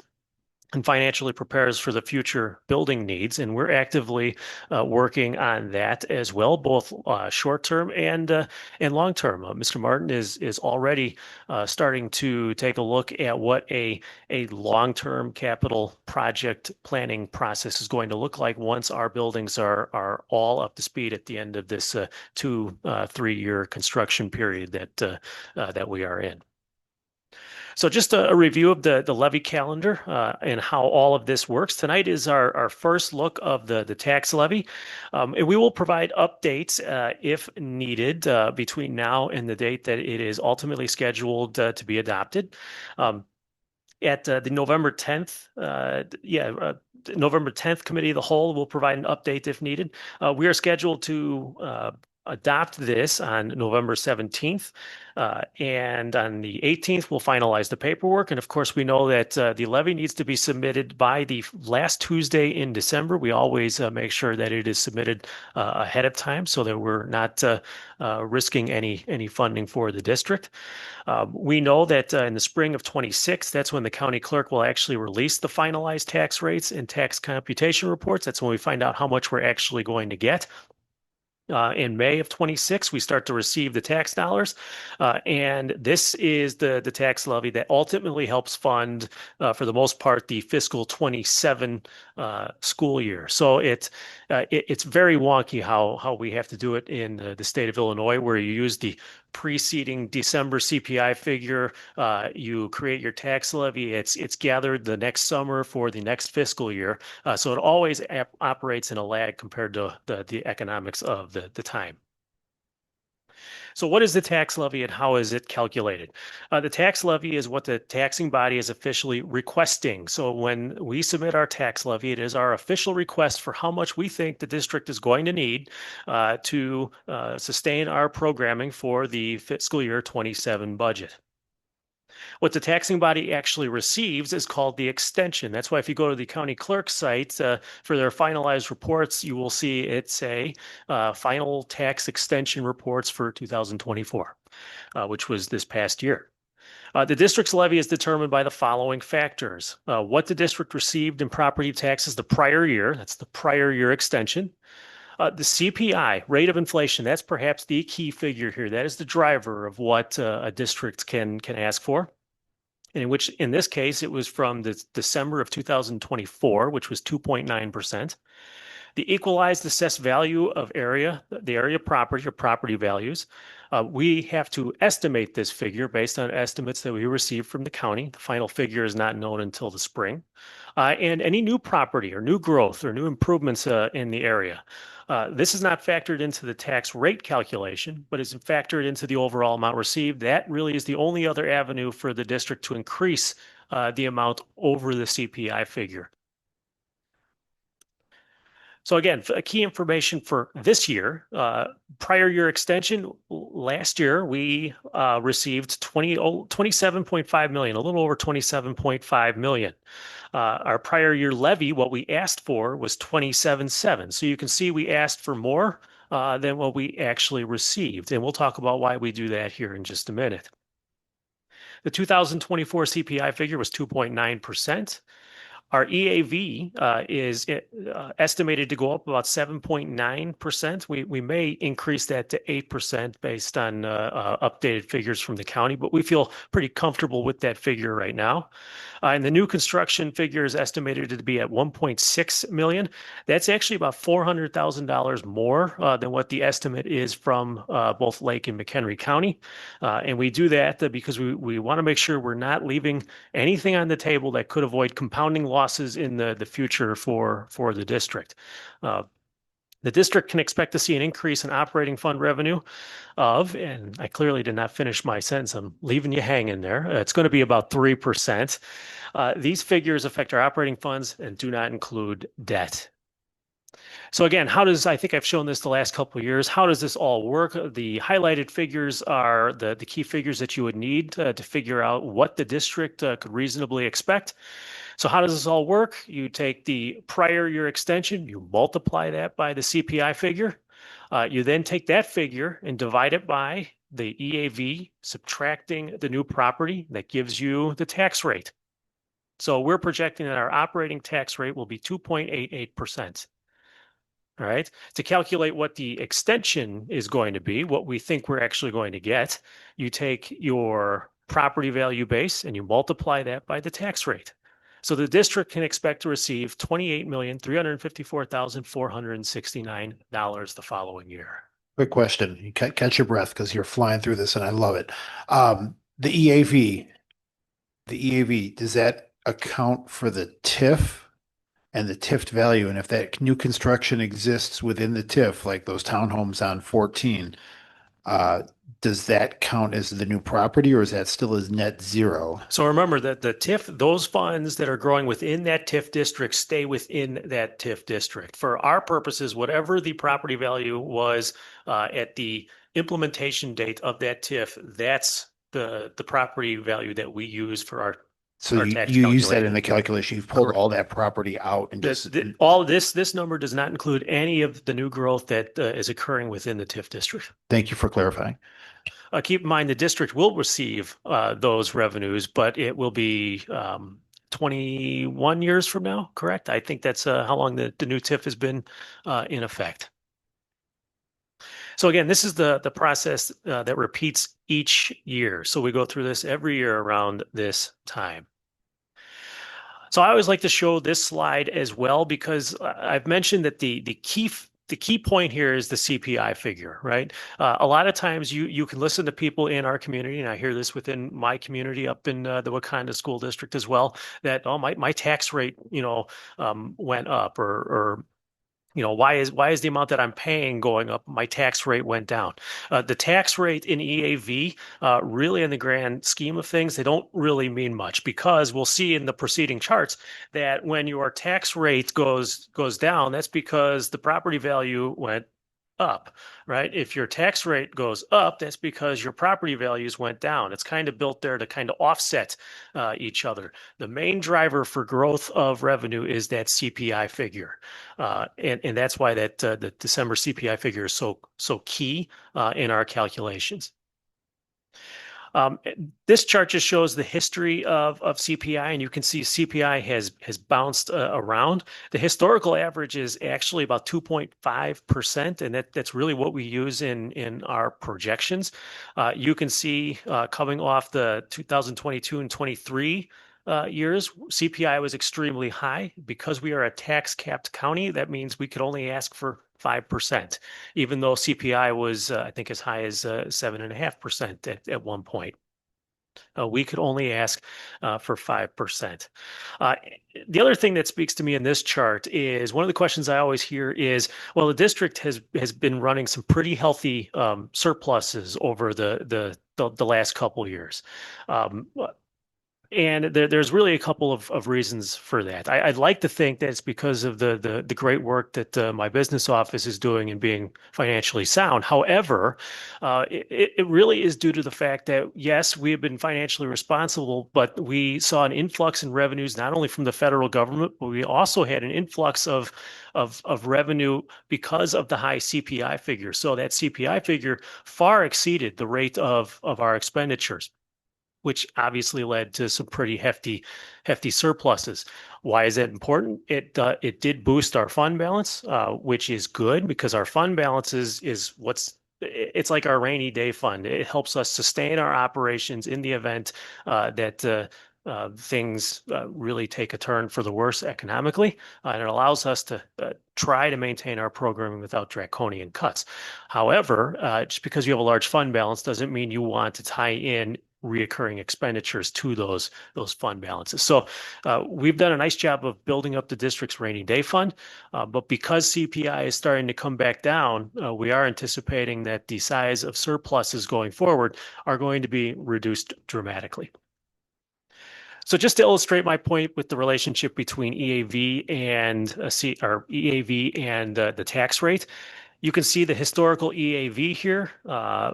and financially prepares for the future building needs. And we're actively working on that as well, both short-term and long-term. Mr. Martin is already starting to take a look at what a long-term capital project planning process is going to look like once our buildings are all up to speed at the end of this 2-3 year construction period that we are in. So just a review of the levy calendar and how all of this works. Tonight is our first look of the tax levy. And we will provide updates if needed between now and the date that it is ultimately scheduled to be adopted. At the November 10th, November 10th Committee of the Whole will provide an update if needed. We are scheduled to adopt this on November 17th. And on the 18th, we'll finalize the paperwork. And of course, we know that the levy needs to be submitted by the last Tuesday in December. We always make sure that it is submitted ahead of time so that we're not risking any funding for the district. We know that in the spring of 26, that's when the county clerk will actually release the finalized tax rates and tax computation reports. That's when we find out how much we're actually going to get. In May of 26, we start to receive the tax dollars, and this is the tax levy that ultimately helps fund, for the most part, the fiscal 27 school year. So it's very wonky how we have to do it in the state of Illinois, where you use the preceding December CPI figure, you create your tax levy, it's gathered the next summer for the next fiscal year. So it always operates in a lag compared to the economics of the time. So what is the tax levy and how is it calculated? The tax levy is what the taxing body is officially requesting. So when we submit our tax levy, it is our official request for how much we think the district is going to need to sustain our programming for the fiscal year 27 budget. What the taxing body actually receives is called the extension. That's why if you go to the county clerk's site for their finalized reports, you will see it say final tax extension reports for 2024, which was this past year. The district's levy is determined by the following factors. What the district received in property taxes the prior year, that's the prior year extension. The CPI, rate of inflation, that's perhaps the key figure here. That is the driver of what a district can ask for. In which, in this case, it was from the December of 2024, which was 2.9%. The equalized assessed value of area, the area property or property values. We have to estimate this figure based on estimates that we received from the county. The final figure is not known until the spring. And any new property or new growth or new improvements in the area. This is not factored into the tax rate calculation, but is factored into the overall amount received. That really is the only other avenue for the district to increase the amount over the CPI figure. So again, key information for this year, prior year extension, last year we received 27.5 million, a little over 27.5 million. Our prior year levy, what we asked for was 27.7. So you can see we asked for more than what we actually received. And we'll talk about why we do that here in just a minute. The 2024 CPI figure was 2.9%. Our EAV is estimated to go up about 7.9%. We may increase that to 8% based on updated figures from the county, but we feel pretty comfortable with that figure right now. And the new construction figure is estimated to be at 1.6 million. That's actually about $400,000 more than what the estimate is from both Lake and McHenry County. And we do that because we want to make sure we're not leaving anything on the table that could avoid compounding losses in the future for the district. The district can expect to see an increase in operating fund revenue of, and I clearly did not finish my sentence, I'm leaving you hanging there. It's going to be about 3%. These figures affect our operating funds and do not include debt. So again, I think I've shown this the last couple of years. How does this all work? The highlighted figures are the key figures that you would need to figure out what the district could reasonably expect. So how does this all work? You take the prior year extension, you multiply that by the CPI figure. You then take that figure and divide it by the EAV, subtracting the new property. That gives you the tax rate. So we're projecting that our operating tax rate will be 2.88%. All right. To calculate what the extension is going to be, what we think we're actually going to get, you take your property value base and you multiply that by the tax rate. So the district can expect to receive $28,354,469 the following year. Quick question. You catch your breath because you're flying through this and I love it. The EAV, does that account for the TIF and the TIF value? And if that new construction exists within the TIF, like those townhomes on 14, does that count as the new property or is that still as net zero? So remember that the TIF, those funds that are growing within that TIF district stay within that TIF district. For our purposes, whatever the property value was at the implementation date of that TIF, that's the property value that we use for our So you use that in the calculation. You've pulled all that property out and just all this number does not include any of the new growth that is occurring within the TIF district. Thank you for clarifying. Keep in mind the district will receive those revenues, but it will be 21 years from now, correct? I think that's how long the new TIF has been in effect. So again, this is the process that repeats each year. So we go through this every year around this time. So I always like to show this slide as well because I've mentioned that the key point here is the CPI figure, right? A lot of times you can listen to people in our community, and I hear this within my community up in the Wakanda School District as well, that, oh, my tax rate, went up or why is the amount that I'm paying going up? My tax rate went down. The tax rate in EAV, really in the grand scheme of things, they don't really mean much because we'll see in the preceding charts that when your tax rate goes down, that's because the property value went up, right? If your tax rate goes up, that's because your property values went down. It's kind of built there to kind of offset each other. The main driver for growth of revenue is that CPI figure. And that's why that the December CPI figure is so key in our calculations. This chart just shows the history of CPI, and you can see CPI has bounced around. The historical average is actually about 2.5%, and that's really what we use in our projections. You can see coming off the 2022 and 23 years, CPI was extremely high. Because we are a tax capped county, that means we could only ask for 5%, even though CPI was, I think, as high as 7.5% at one point. We could only ask for 5%. The other thing that speaks to me in this chart is one of the questions I always hear is, well, the district has been running some pretty healthy surpluses over the last couple of years. And there's really a couple of reasons for that. I'd like to think that it's because of the great work that my business office is doing in being financially sound. However, it really is due to the fact that, yes, we have been financially responsible, but we saw an influx in revenues, not only from the federal government, but we also had an influx of revenue because of the high CPI figure. So that CPI figure far exceeded the rate of our expenditures, which obviously led to some pretty hefty surpluses. Why is that important? It did boost our fund balance, which is good because our fund balance is it's like our rainy day fund. It helps us sustain our operations in the event that things really take a turn for the worse economically, and it allows us to try to maintain our programming without draconian cuts. However, just because you have a large fund balance doesn't mean you want to tie in reoccurring expenditures to those fund balances. So we've done a nice job of building up the district's rainy day fund, but because CPI is starting to come back down, we are anticipating that the size of surpluses going forward are going to be reduced dramatically. So just to illustrate my point with the relationship between EAV and the tax rate, you can see the historical EAV here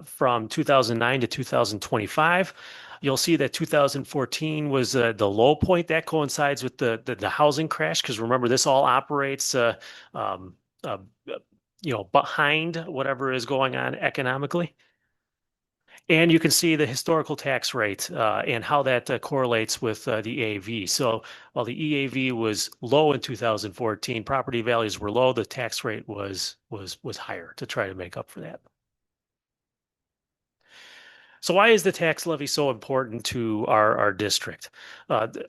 from 2009 to 2025. You'll see that 2014 was the low point. That coincides with the housing crash, because remember, this all operates behind whatever is going on economically. And you can see the historical tax rate and how that correlates with the EAV. So while the EAV was low in 2014, property values were low, the tax rate was higher to try to make up for that. So why is the tax levy so important to our district?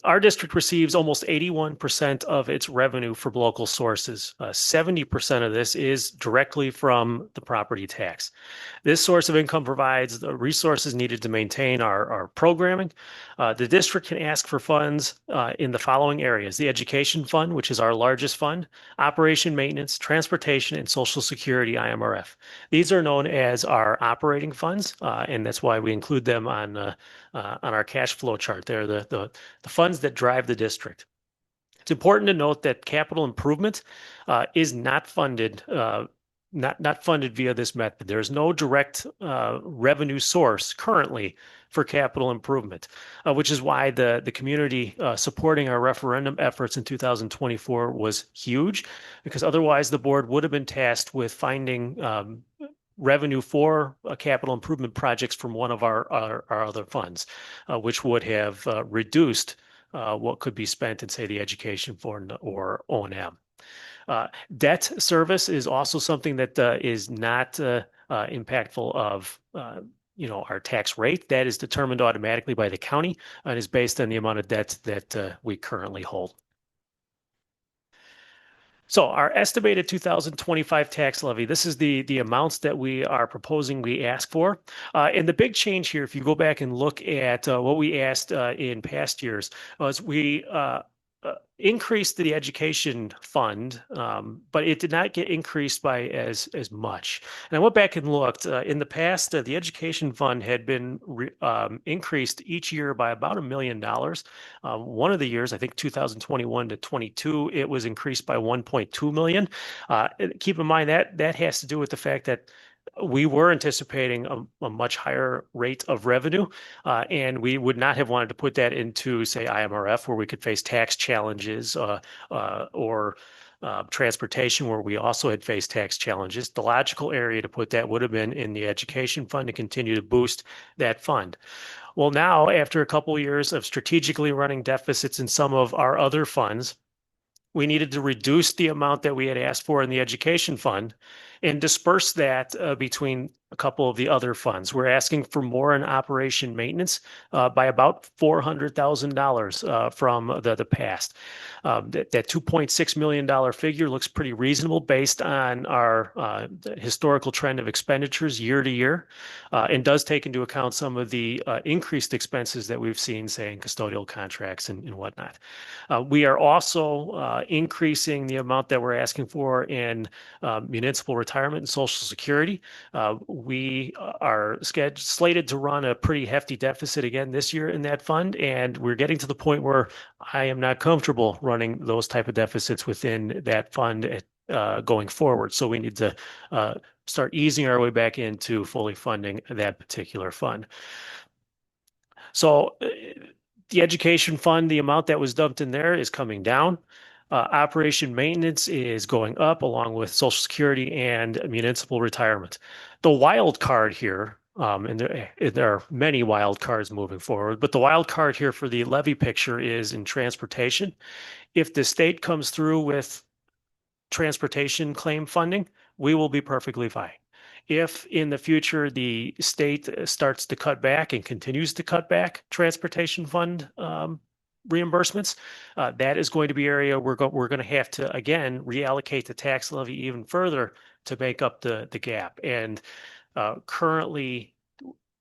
Our district receives almost 81% of its revenue from local sources. 70% of this is directly from the property tax. This source of income provides the resources needed to maintain our programming. The district can ask for funds in the following areas: the education fund, which is our largest fund, operation maintenance, transportation, and Social Security IMRF. These are known as our operating funds, and that's why we include them on our cash flow chart. They're the funds that drive the district. It's important to note that capital improvement is not funded not funded via this method. There is no direct revenue source currently for capital improvement, which is why the community supporting our referendum efforts in 2024 was huge, because otherwise the board would have been tasked with finding revenue for capital improvement projects from one of our other funds, which would have reduced what could be spent in, say, the education fund or O&M. Debt service is also something that is not impactful of our tax rate. That is determined automatically by the county and is based on the amount of debt that we currently hold. So our estimated 2025 tax levy, this is the amounts that we are proposing we ask for. And the big change here, if you go back and look at what we asked in past years, was we increased the education fund, but it did not get increased by as much. And I went back and looked. In the past, the education fund had been increased each year by about $1 million. One of the years, I think 2021 to 22, it was increased by 1.2 million. Keep in mind that has to do with the fact that we were anticipating a much higher rate of revenue, and we would not have wanted to put that into, say, IMRF, where we could face tax challenges, or transportation, where we also had faced tax challenges. The logical area to put that would have been in the education fund to continue to boost that fund. Well, now, after a couple of years of strategically running deficits in some of our other funds, we needed to reduce the amount that we had asked for in the education fund and disperse that between a couple of the other funds. We're asking for more in operation maintenance by about $400,000 from the past. That $2.6 million figure looks pretty reasonable based on our historical trend of expenditures year to year, and does take into account some of the increased expenses that we've seen, say, in custodial contracts and whatnot. We are also increasing the amount that we're asking for in municipal retirement and Social Security. We are slated to run a pretty hefty deficit again this year in that fund, and we're getting to the point where I am not comfortable running those type of deficits within that fund going forward. So we need to start easing our way back into fully funding that particular fund. So the education fund, the amount that was dumped in there is coming down. Operation maintenance is going up along with Social Security and municipal retirement. The wild card here, and there are many wild cards moving forward, but the wild card here for the levy picture is in transportation. If the state comes through with transportation claim funding, we will be perfectly fine. If in the future the state starts to cut back and continues to cut back transportation fund reimbursements, that is going to be area we're going to have to again reallocate the tax levy even further to make up the gap. And currently,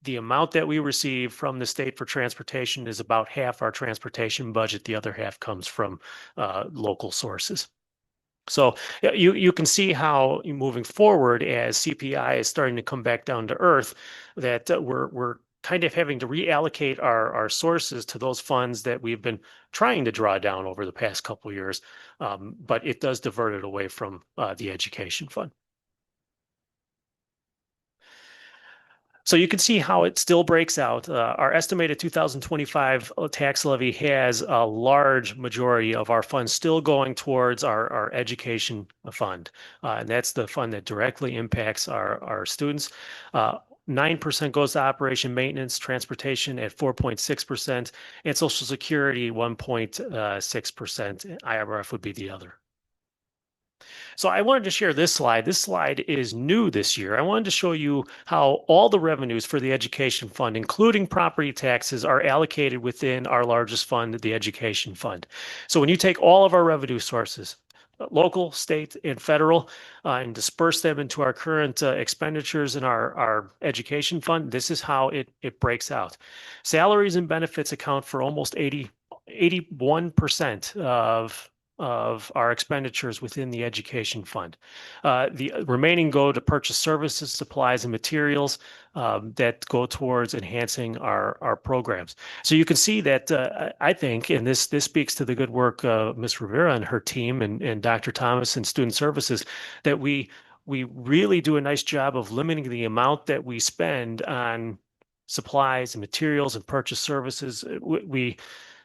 the amount that we receive from the state for transportation is about half our transportation budget. The other half comes from local sources. So you can see how moving forward, as CPI is starting to come back down to earth, that we're kind of having to reallocate our sources to those funds that we've been trying to draw down over the past couple of years, but it does divert it away from the education fund. So you can see how it still breaks out. Our estimated 2025 tax levy has a large majority of our funds still going towards our education fund. And that's the fund that directly impacts our students. 9% goes to operation maintenance, transportation at 4.6%, and Social Security 1.6%. IRF would be the other. So I wanted to share this slide. This slide is new this year. I wanted to show you how all the revenues for the education fund, including property taxes, are allocated within our largest fund, the education fund. So when you take all of our revenue sources, local, state, and federal, and disperse them into our current expenditures in our education fund, this is how it breaks out. Salaries and benefits account for almost 81% of our expenditures within the education fund. The remaining go to purchase services, supplies, and materials that go towards enhancing our programs. So you can see that I think, and this speaks to the good work Ms. Rivera and her team and Dr. Thomas and Student Services, that we really do a nice job of limiting the amount that we spend on supplies and materials and purchase services.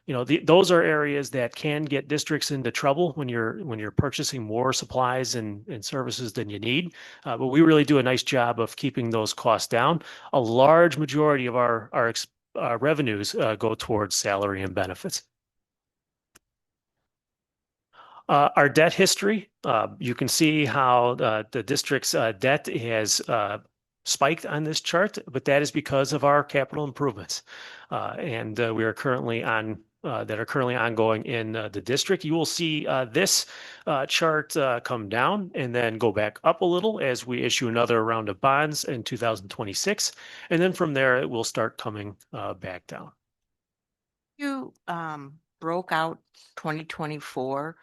Those are areas that can get districts into trouble when you're purchasing more supplies and services than you need. But we really do a nice job of keeping those costs down. A large majority of our revenues go towards salary and benefits. Our debt history, you can see how the district's debt has spiked on this chart, but that is because of our capital improvements. And we are currently that are currently ongoing in the district. You will see this chart come down and then go back up a little as we issue another round of bonds in 2026. And then from there, it will start coming back down. You broke out 2024.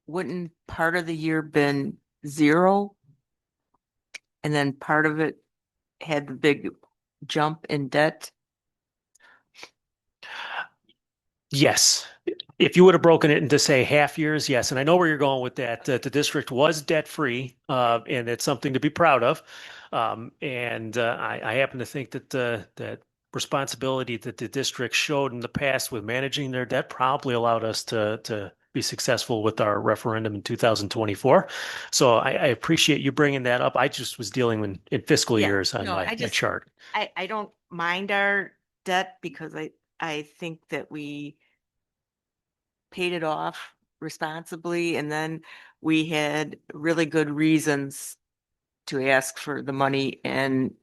Wouldn't part of the year been zero? And then part of it had the big jump in debt? Yes. If you would have broken it into, say, half years, yes. And I know where you're going with that. The district was debt-free, and it's something to be proud of. And I happen to think that that responsibility that the district showed in the past with managing their debt probably allowed us to be successful with our referendum in 2024. So I appreciate you bringing that up. I just was dealing in fiscal years on my chart. I don't mind our debt because I think that we paid it off responsibly, and then we had really good reasons to ask for the money and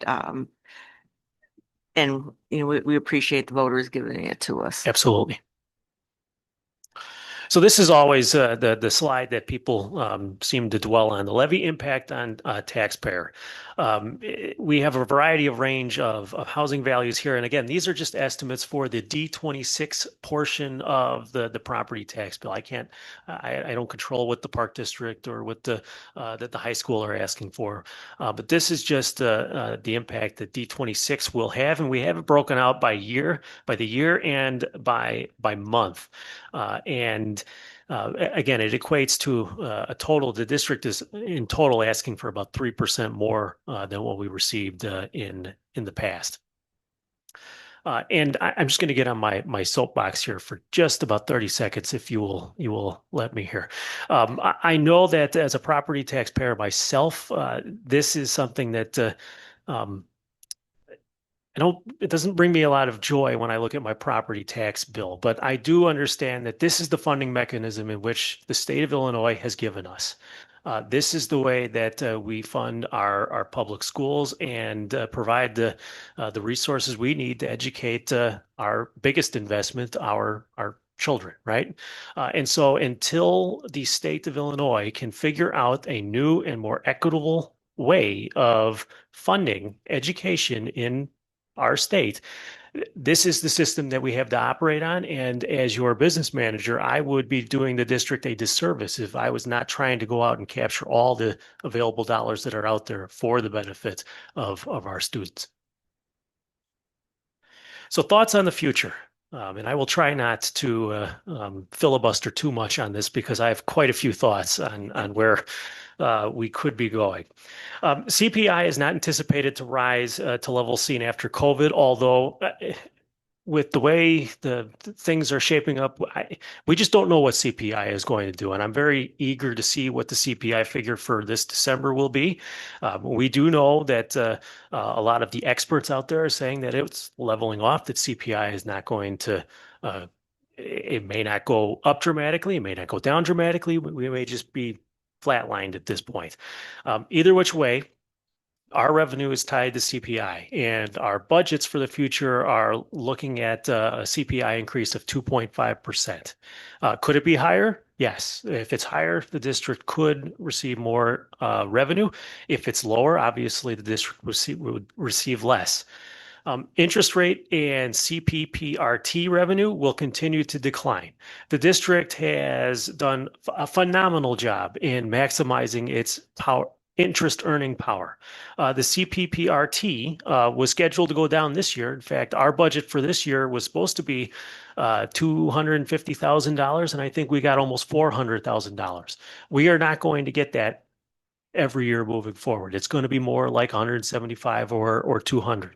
we appreciate the voters giving it to us. Absolutely. So this is always the slide that people seem to dwell on, the levy impact on taxpayer. We have a variety of range of housing values here. And again, these are just estimates for the D26 portion of the property tax bill. I don't control what the Park District or what that the high school are asking for. But this is just the impact that D26 will have. And we have it broken out by the year and by month. Again, it equates to a total. The district is in total asking for about 3% more than what we received in the past. And I'm just going to get on my soapbox here for just about 30 seconds, if you will let me here. I know that as a property taxpayer myself, this is something that it doesn't bring me a lot of joy when I look at my property tax bill, but I do understand that this is the funding mechanism in which the state of Illinois has given us. This is the way that we fund our public schools and provide the resources we need to educate our biggest investment, our children, right? And so until the state of Illinois can figure out a new and more equitable way of funding education in our state, this is the system that we have to operate on. And as your business manager, I would be doing the district a disservice if I was not trying to go out and capture all the available dollars that are out there for the benefit of our students. So thoughts on the future. And I will try not to filibuster too much on this because I have quite a few thoughts on where we could be going. CPI is not anticipated to rise to levels seen after COVID, although with the way the things are shaping up, we just don't know what CPI is going to do. And I'm very eager to see what the CPI figure for this December will be. We do know that a lot of the experts out there are saying that it's leveling off, that CPI is not going to, it may not go up dramatically, it may not go down dramatically, we may just be flatlined at this point. Either which way, our revenue is tied to CPI, and our budgets for the future are looking at a CPI increase of 2.5%. Could it be higher? Yes. If it's higher, the district could receive more revenue. If it's lower, obviously the district would receive less. Interest rate and CPPRT revenue will continue to decline. The district has done a phenomenal job in maximizing its interest earning power. The CPPRT was scheduled to go down this year. In fact, our budget for this year was supposed to be $250,000, and I think we got almost $400,000. We are not going to get that every year moving forward. It's going to be more like 175 or 200.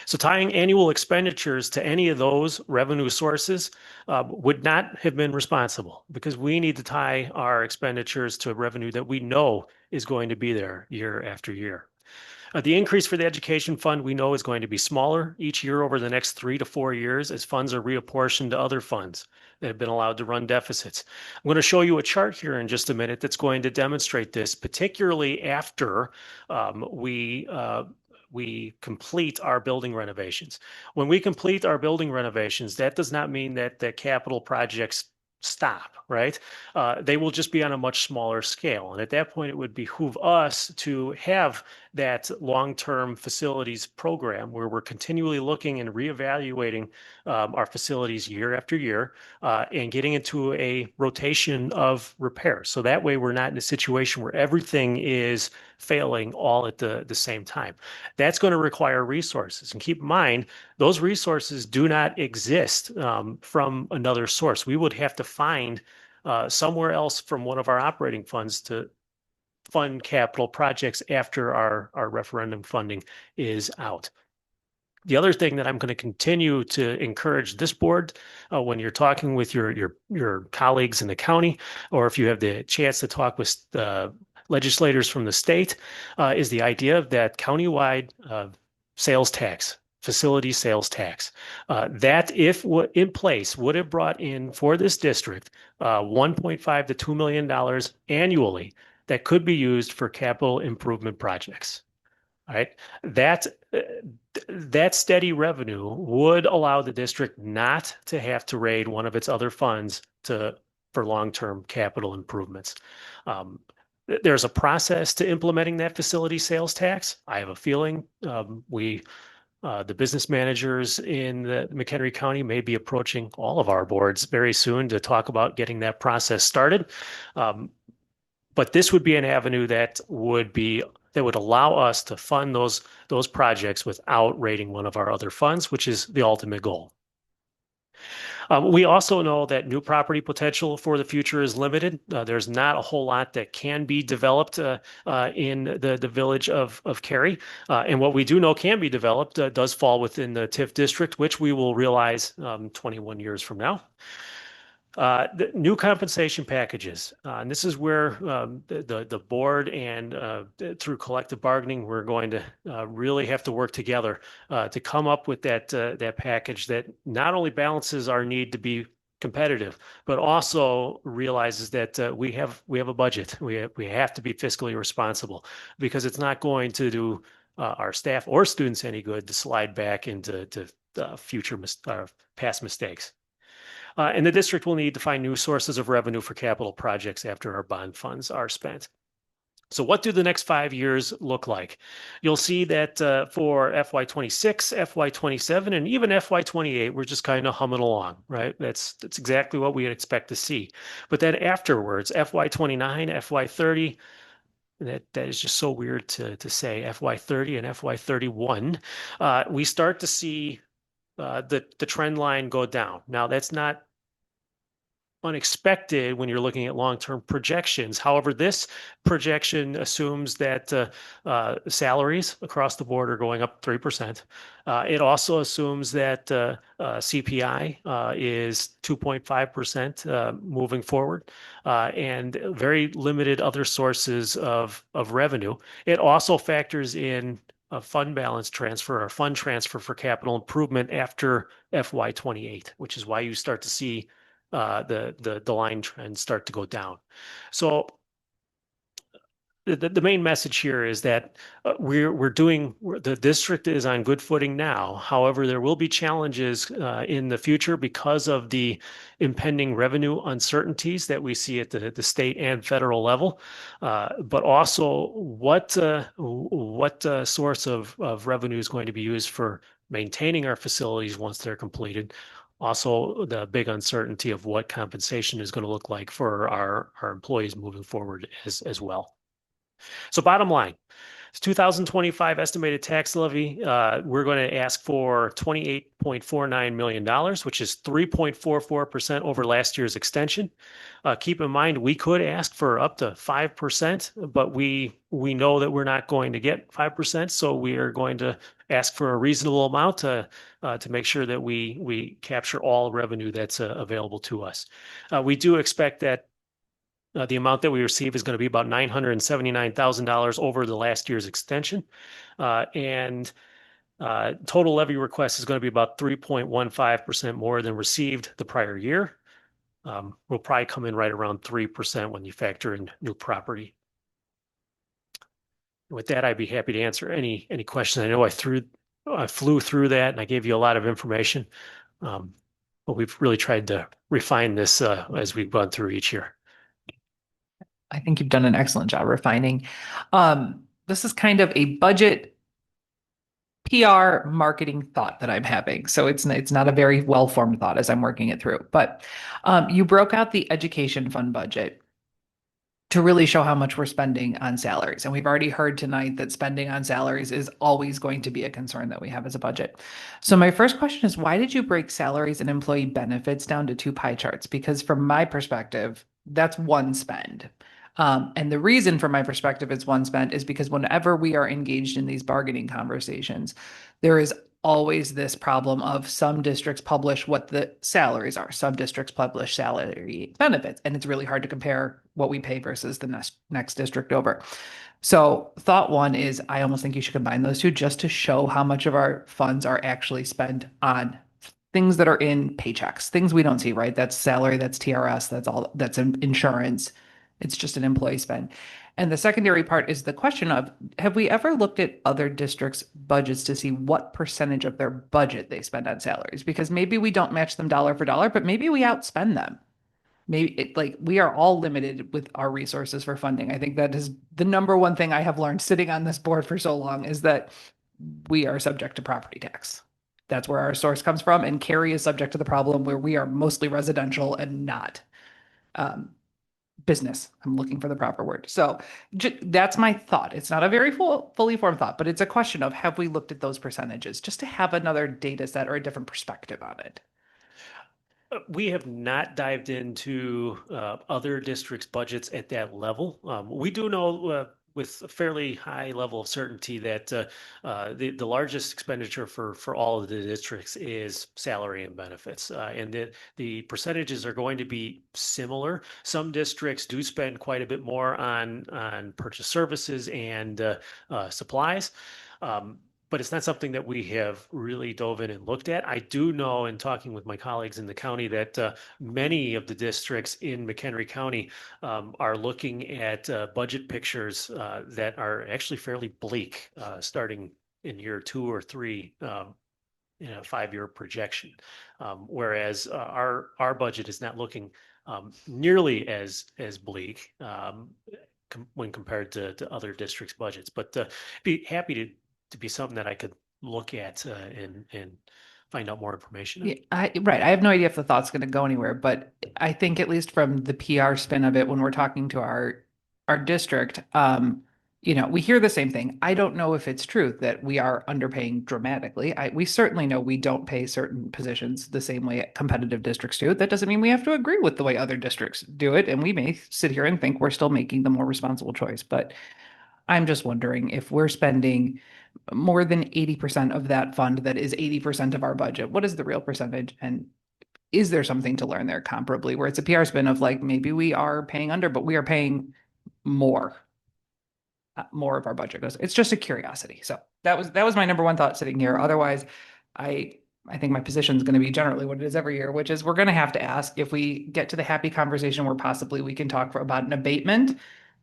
So tying annual expenditures to any of those revenue sources would not have been responsible, because we need to tie our expenditures to revenue that we know is going to be there year after year. The increase for the education fund we know is going to be smaller each year over the next 3 to 4 years as funds are reapportioned to other funds that have been allowed to run deficits. I'm going to show you a chart here in just a minute that's going to demonstrate this, particularly after we complete our building renovations. When we complete our building renovations, that does not mean that the capital projects stop, right? They will just be on a much smaller scale. And at that point, it would behoove us to have that long-term facilities program where we're continually looking and reevaluating our facilities year after year and getting into a rotation of repair. So that way we're not in a situation where everything is failing all at the same time. That's going to require resources. And keep in mind, those resources do not exist from another source. We would have to find somewhere else from one of our operating funds to fund capital projects after our referendum funding is out. The other thing that I'm going to continue to encourage this board when you're talking with your colleagues in the county, or if you have the chance to talk with legislators from the state, is the idea of that countywide sales tax, facility sales tax. That, if in place, would have brought in for this district $1.5 to $2 million annually that could be used for capital improvement projects. All right, that steady revenue would allow the district not to have to raid one of its other funds for long-term capital improvements. There's a process to implementing that facility sales tax. I have a feeling the business managers in the McHenry County may be approaching all of our boards very soon to talk about getting that process started. But this would be an avenue that would allow us to fund those projects without raiding one of our other funds, which is the ultimate goal. We also know that new property potential for the future is limited. There's not a whole lot that can be developed in the village of Cary. And what we do know can be developed does fall within the TIF district, which we will realize 21 years from now. The new compensation packages, and this is where the board and through collective bargaining, we're going to really have to work together to come up with that package that not only balances our need to be competitive, but also realizes that we have a budget. We have to be fiscally responsible, because it's not going to do our staff or students any good to slide back into past mistakes. And the district will need to find new sources of revenue for capital projects after our bond funds are spent. So what do the next 5 years look like? You'll see that for FY26, FY27, and even FY28, we're just kind of humming along, right? That's exactly what we'd expect to see. But then afterwards, FY29, FY30, that is just so weird to say, FY30 and FY31, we start to see the trend line go down. Now, that's not unexpected when you're looking at long-term projections. However, this projection assumes that salaries across the board are going up 3%. It also assumes that CPI is 2.5% moving forward, and very limited other sources of revenue. It also factors in a fund balance transfer or fund transfer for capital improvement after FY28, which is why you start to see the line trends start to go down. So the main message here is that the district is on good footing now. However, there will be challenges in the future because of the impending revenue uncertainties that we see at the state and federal level. But also, what source of revenue is going to be used for maintaining our facilities once they're completed? Also, the big uncertainty of what compensation is going to look like for our employees moving forward as well. So bottom line, it's 2025 estimated tax levy. We're going to ask for $28.49 million, which is 3.44% over last year's extension. Keep in mind, we could ask for up to 5%, but we know that we're not going to get 5%. So we are going to ask for a reasonable amount to make sure that we capture all revenue that's available to us. We do expect that the amount that we receive is going to be about $979,000 over the last year's extension. And total levy request is going to be about 3.15% more than received the prior year. We'll probably come in right around 3% when you factor in new property. With that, I'd be happy to answer any questions. I know I flew through that and I gave you a lot of information, but we've really tried to refine this as we've gone through each year. I think you've done an excellent job refining. This is kind of a budget PR marketing thought that I'm having. So it's not a very well-formed thought as I'm working it through. But you broke out the education fund budget to really show how much we're spending on salaries. And we've already heard tonight that spending on salaries is always going to be a concern that we have as a budget. So my first question is, why did you break salaries and employee benefits down to two pie charts? Because from my perspective, that's one spend. And the reason from my perspective it's one spend is because whenever we are engaged in these bargaining conversations, there is always this problem of some districts publish what the salaries are. Some districts publish salary benefits, and it's really hard to compare what we pay versus the next district over. So thought one is I almost think you should combine those two just to show how much of our funds are actually spent on things that are in paychecks, things we don't see, right? That's salary, that's TRS, that's insurance. It's just an employee spend. And the secondary part is the question of, have we ever looked at other districts' budgets to see what percentage of their budget they spend on salaries? Because maybe we don't match them dollar for dollar, but maybe we outspend them. Maybe like we are all limited with our resources for funding. I think that is the number one thing I have learned sitting on this board for so long, is that we are subject to property tax. That's where our source comes from. And Cary is subject to the problem where we are mostly residential and not business. I'm looking for the proper word. So that's my thought. It's not a very fully formed thought, but it's a question of, have we looked at those percentages just to have another data set or a different perspective on it? We have not dived into other districts' budgets at that level. We do know with a fairly high level of certainty that the largest expenditure for all of the districts is salary and benefits, and the percentages are going to be similar. Some districts do spend quite a bit more on purchase services and supplies. But it's not something that we have really dove in and looked at. I do know, in talking with my colleagues in the county, that many of the districts in McHenry County are looking at budget pictures that are actually fairly bleak, starting in year 2 or 3 in a 5-year projection. Whereas our budget is not looking nearly as bleak when compared to other districts' budgets. But be happy to be something that I could look at and find out more information on. Yeah, right. I have no idea if the thought's going to go anywhere, but I think at least from the PR spin of it, when we're talking to our district, we hear the same thing. I don't know if it's true that we are underpaying dramatically. We certainly know we don't pay certain positions the same way competitive districts do. That doesn't mean we have to agree with the way other districts do it, and we may sit here and think we're still making the more responsible choice. But I'm just wondering if we're spending more than 80% of that fund that is 80% of our budget, what is the real percentage? And is there something to learn there comparably, where it's a PR spin of like, maybe we are paying under, but we are paying more. More of our budget goes. It's just a curiosity. So that was my number one thought sitting here. Otherwise, I think my position is going to be generally what it is every year, which is we're going to have to ask if we get to the happy conversation where possibly we can talk about an abatement.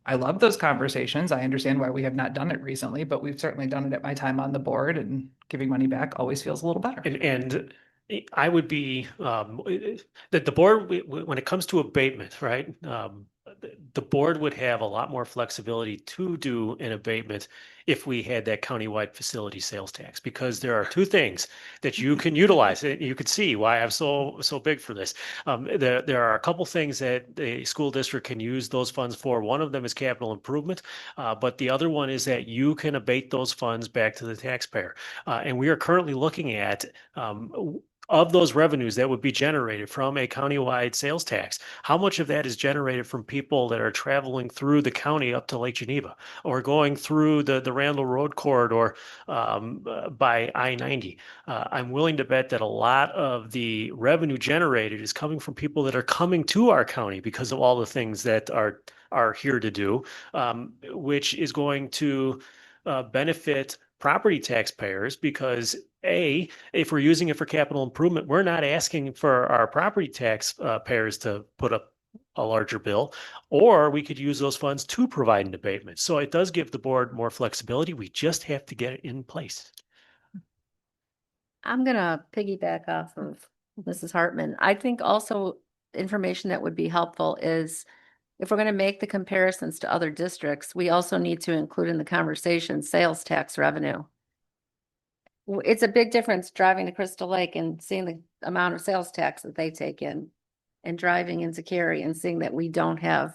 I love those conversations. I understand why we have not done it recently, but we've certainly done it at my time on the board, and giving money back always feels a little better. And I would be that the board, when it comes to abatement, right? The board would have a lot more flexibility to do an abatement if we had that countywide facility sales tax, because there are 2 things that you can utilize. You can see why I'm so big for this. There are a couple things that the school district can use those funds for. One of them is capital improvement, but the other one is that you can abate those funds back to the taxpayer. And we are currently looking at of those revenues that would be generated from a countywide sales tax, how much of that is generated from people that are traveling through the county up to Lake Geneva, or going through the Randall Road corridor by I-90? I'm willing to bet that a lot of the revenue generated is coming from people that are coming to our county because of all the things that are here to do, which is going to benefit property taxpayers, because if we're using it for capital improvement, we're not asking for our property tax payers to put up a larger bill, or we could use those funds to provide an abatement. So it does give the board more flexibility. We just have to get it in place. I'm gonna piggyback off of Mrs. Hartman. I think also information that would be helpful is, if we're gonna make the comparisons to other districts, we also need to include in the conversation sales tax revenue. It's a big difference driving to Crystal Lake and seeing the amount of sales tax that they take in, and driving into Cary and seeing that we don't have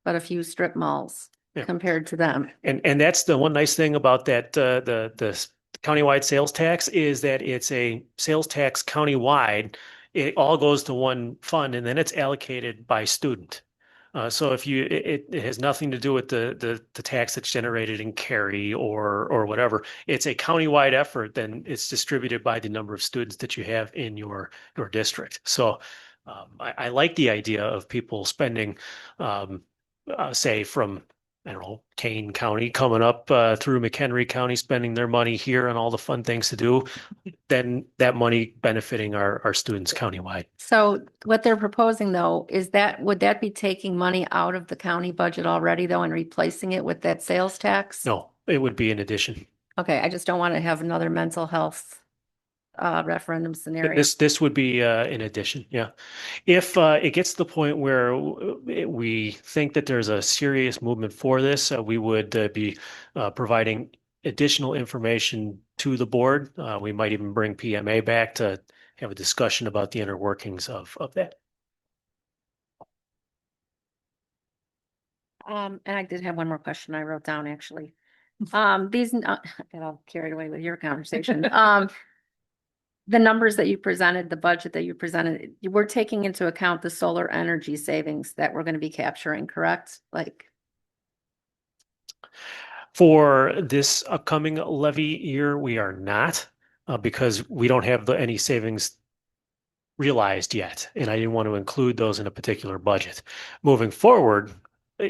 but a few strip malls compared to them. And that's the one nice thing about that, the countywide sales tax, is that it's a sales tax countywide. It all goes to one fund, and then it's allocated by student. So if it has nothing to do with the tax that's generated in Cary or whatever. It's a countywide effort. Then it's distributed by the number of students that you have in your district. So I like the idea of people spending, say, from I don't know, Kane County coming up through McHenry County, spending their money here and all the fun things to do, then that money benefiting our students countywide. So what they're proposing though, is that, would that be taking money out of the county budget already though and replacing it with that sales tax? No, it would be in addition. Okay, I just don't want to have another mental health referendum scenario. This would be in addition, yeah. If it gets to the point where we think that there's a serious movement for this, we would be providing additional information to the board. We might even bring PMA back to have a discussion about the inner workings of that. And I did have one more question I wrote down actually. These, I got all carried away with your conversation. The numbers that you presented, the budget that you presented, you were taking into account the solar energy savings that we're going to be capturing, correct? Like, For this upcoming levy year, we are not, because we don't have any savings realized yet, and I didn't want to include those in a particular budget. Moving forward,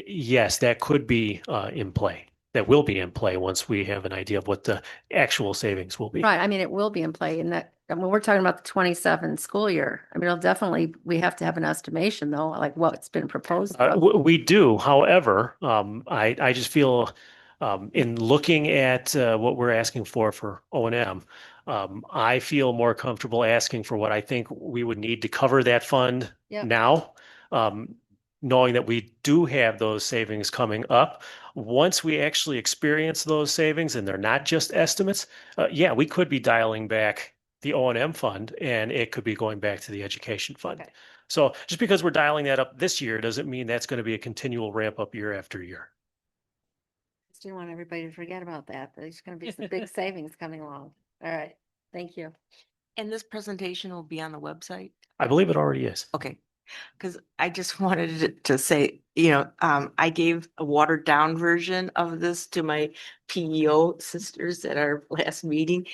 yes, that could be in play. That will be in play once we have an idea of what the actual savings will be. right, I mean, it will be in play in that, I mean, we're talking about the 27 school year. I mean, it'll definitely, we have to have an estimation though, like what's been proposed. We do, however, I just feel in looking at what we're asking for O&M, I feel more comfortable asking for what I think we would need to cover that fund Yep. now, knowing that we do have those savings coming up. Once we actually experience those savings and they're not just estimates, yeah, we could be dialing back the O&M fund and it could be going back to the education fund. Okay. So just because we're dialing that up this year doesn't mean that's going to be a continual ramp up year after year. Just didn't want everybody to forget about that. There's going to be some big savings coming along. All right, thank you. And this presentation will be on the website? I believe it already is. Okay, because I just wanted to say, I gave a watered down version of this to my PEO sisters at our last meeting.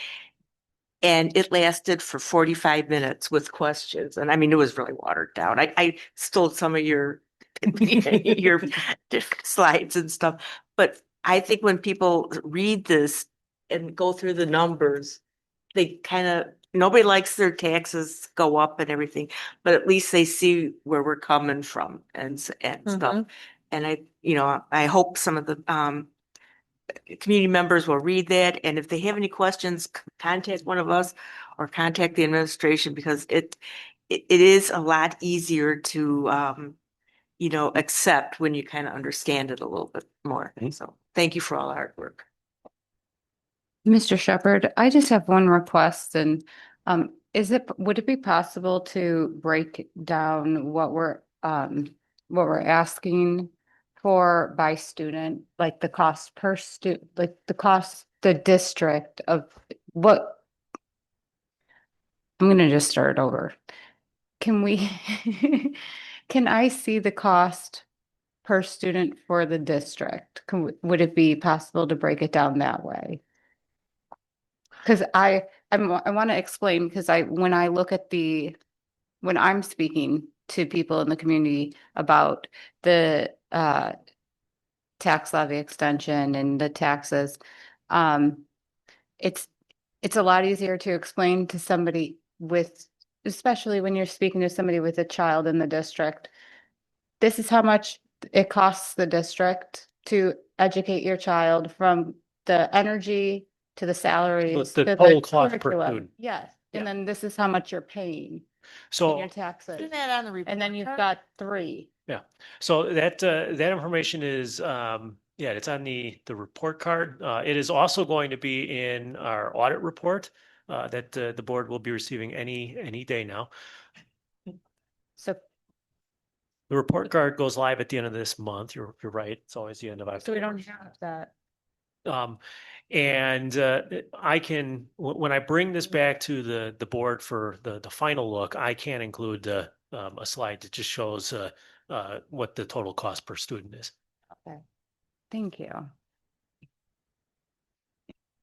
And it lasted for 45 minutes with questions. And I mean, it was really watered down. I stole some of your slides and stuff. But I think when people read this and go through the numbers, they nobody likes their taxes go up and everything, but at least they see where we're coming from and stuff. And I hope some of the community members will read that. And if they have any questions, contact one of us or contact the administration, because it is a lot easier to accept when you kind of understand it a little bit more. So thank you for all the hard work. Mr. Shepherd, I just have one request, and would it be possible to break down what we're asking for by student, like the cost per student, like the district of what? I'm gonna just start over. Can I see the cost per student for the district? Would it be possible to break it down that way? Because I want to explain, because when I'm speaking to people in the community about the tax levy extension and the taxes, it's a lot easier to explain to somebody especially when you're speaking to somebody with a child in the district. This is how much it costs the district to educate your child, from the energy to the salaries. The to total cost per curriculum. student. Yes, Yeah. and then this is how much you're paying in So your taxes. Put that on the report And then you've card. got 3. So that information is it's on the report card. It is also going to be in our audit report that the board will be receiving any day now. So The report card goes live at the end of this month. You're right. It's always the end of October. we don't have that. And I can, when I bring this back to the board for the final look, I can include a slide that just shows what the total cost per student is. Okay. Thank you.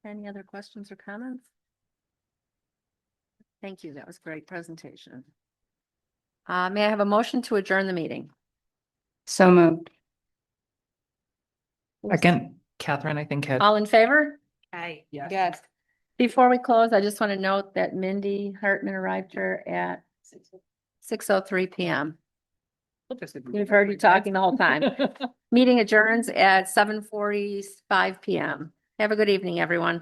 Any other questions or comments? Thank you. That was a great presentation. May I have a motion to adjourn the meeting? So moved. Again, Catherine, I think had. All in favor? Aye. Yes. Before we close, I just want to note that Mindy Hartman arrived here at 6:03 PM. We've heard you talking the whole time. Meeting adjourns at 7:45 PM. Have a good evening, everyone.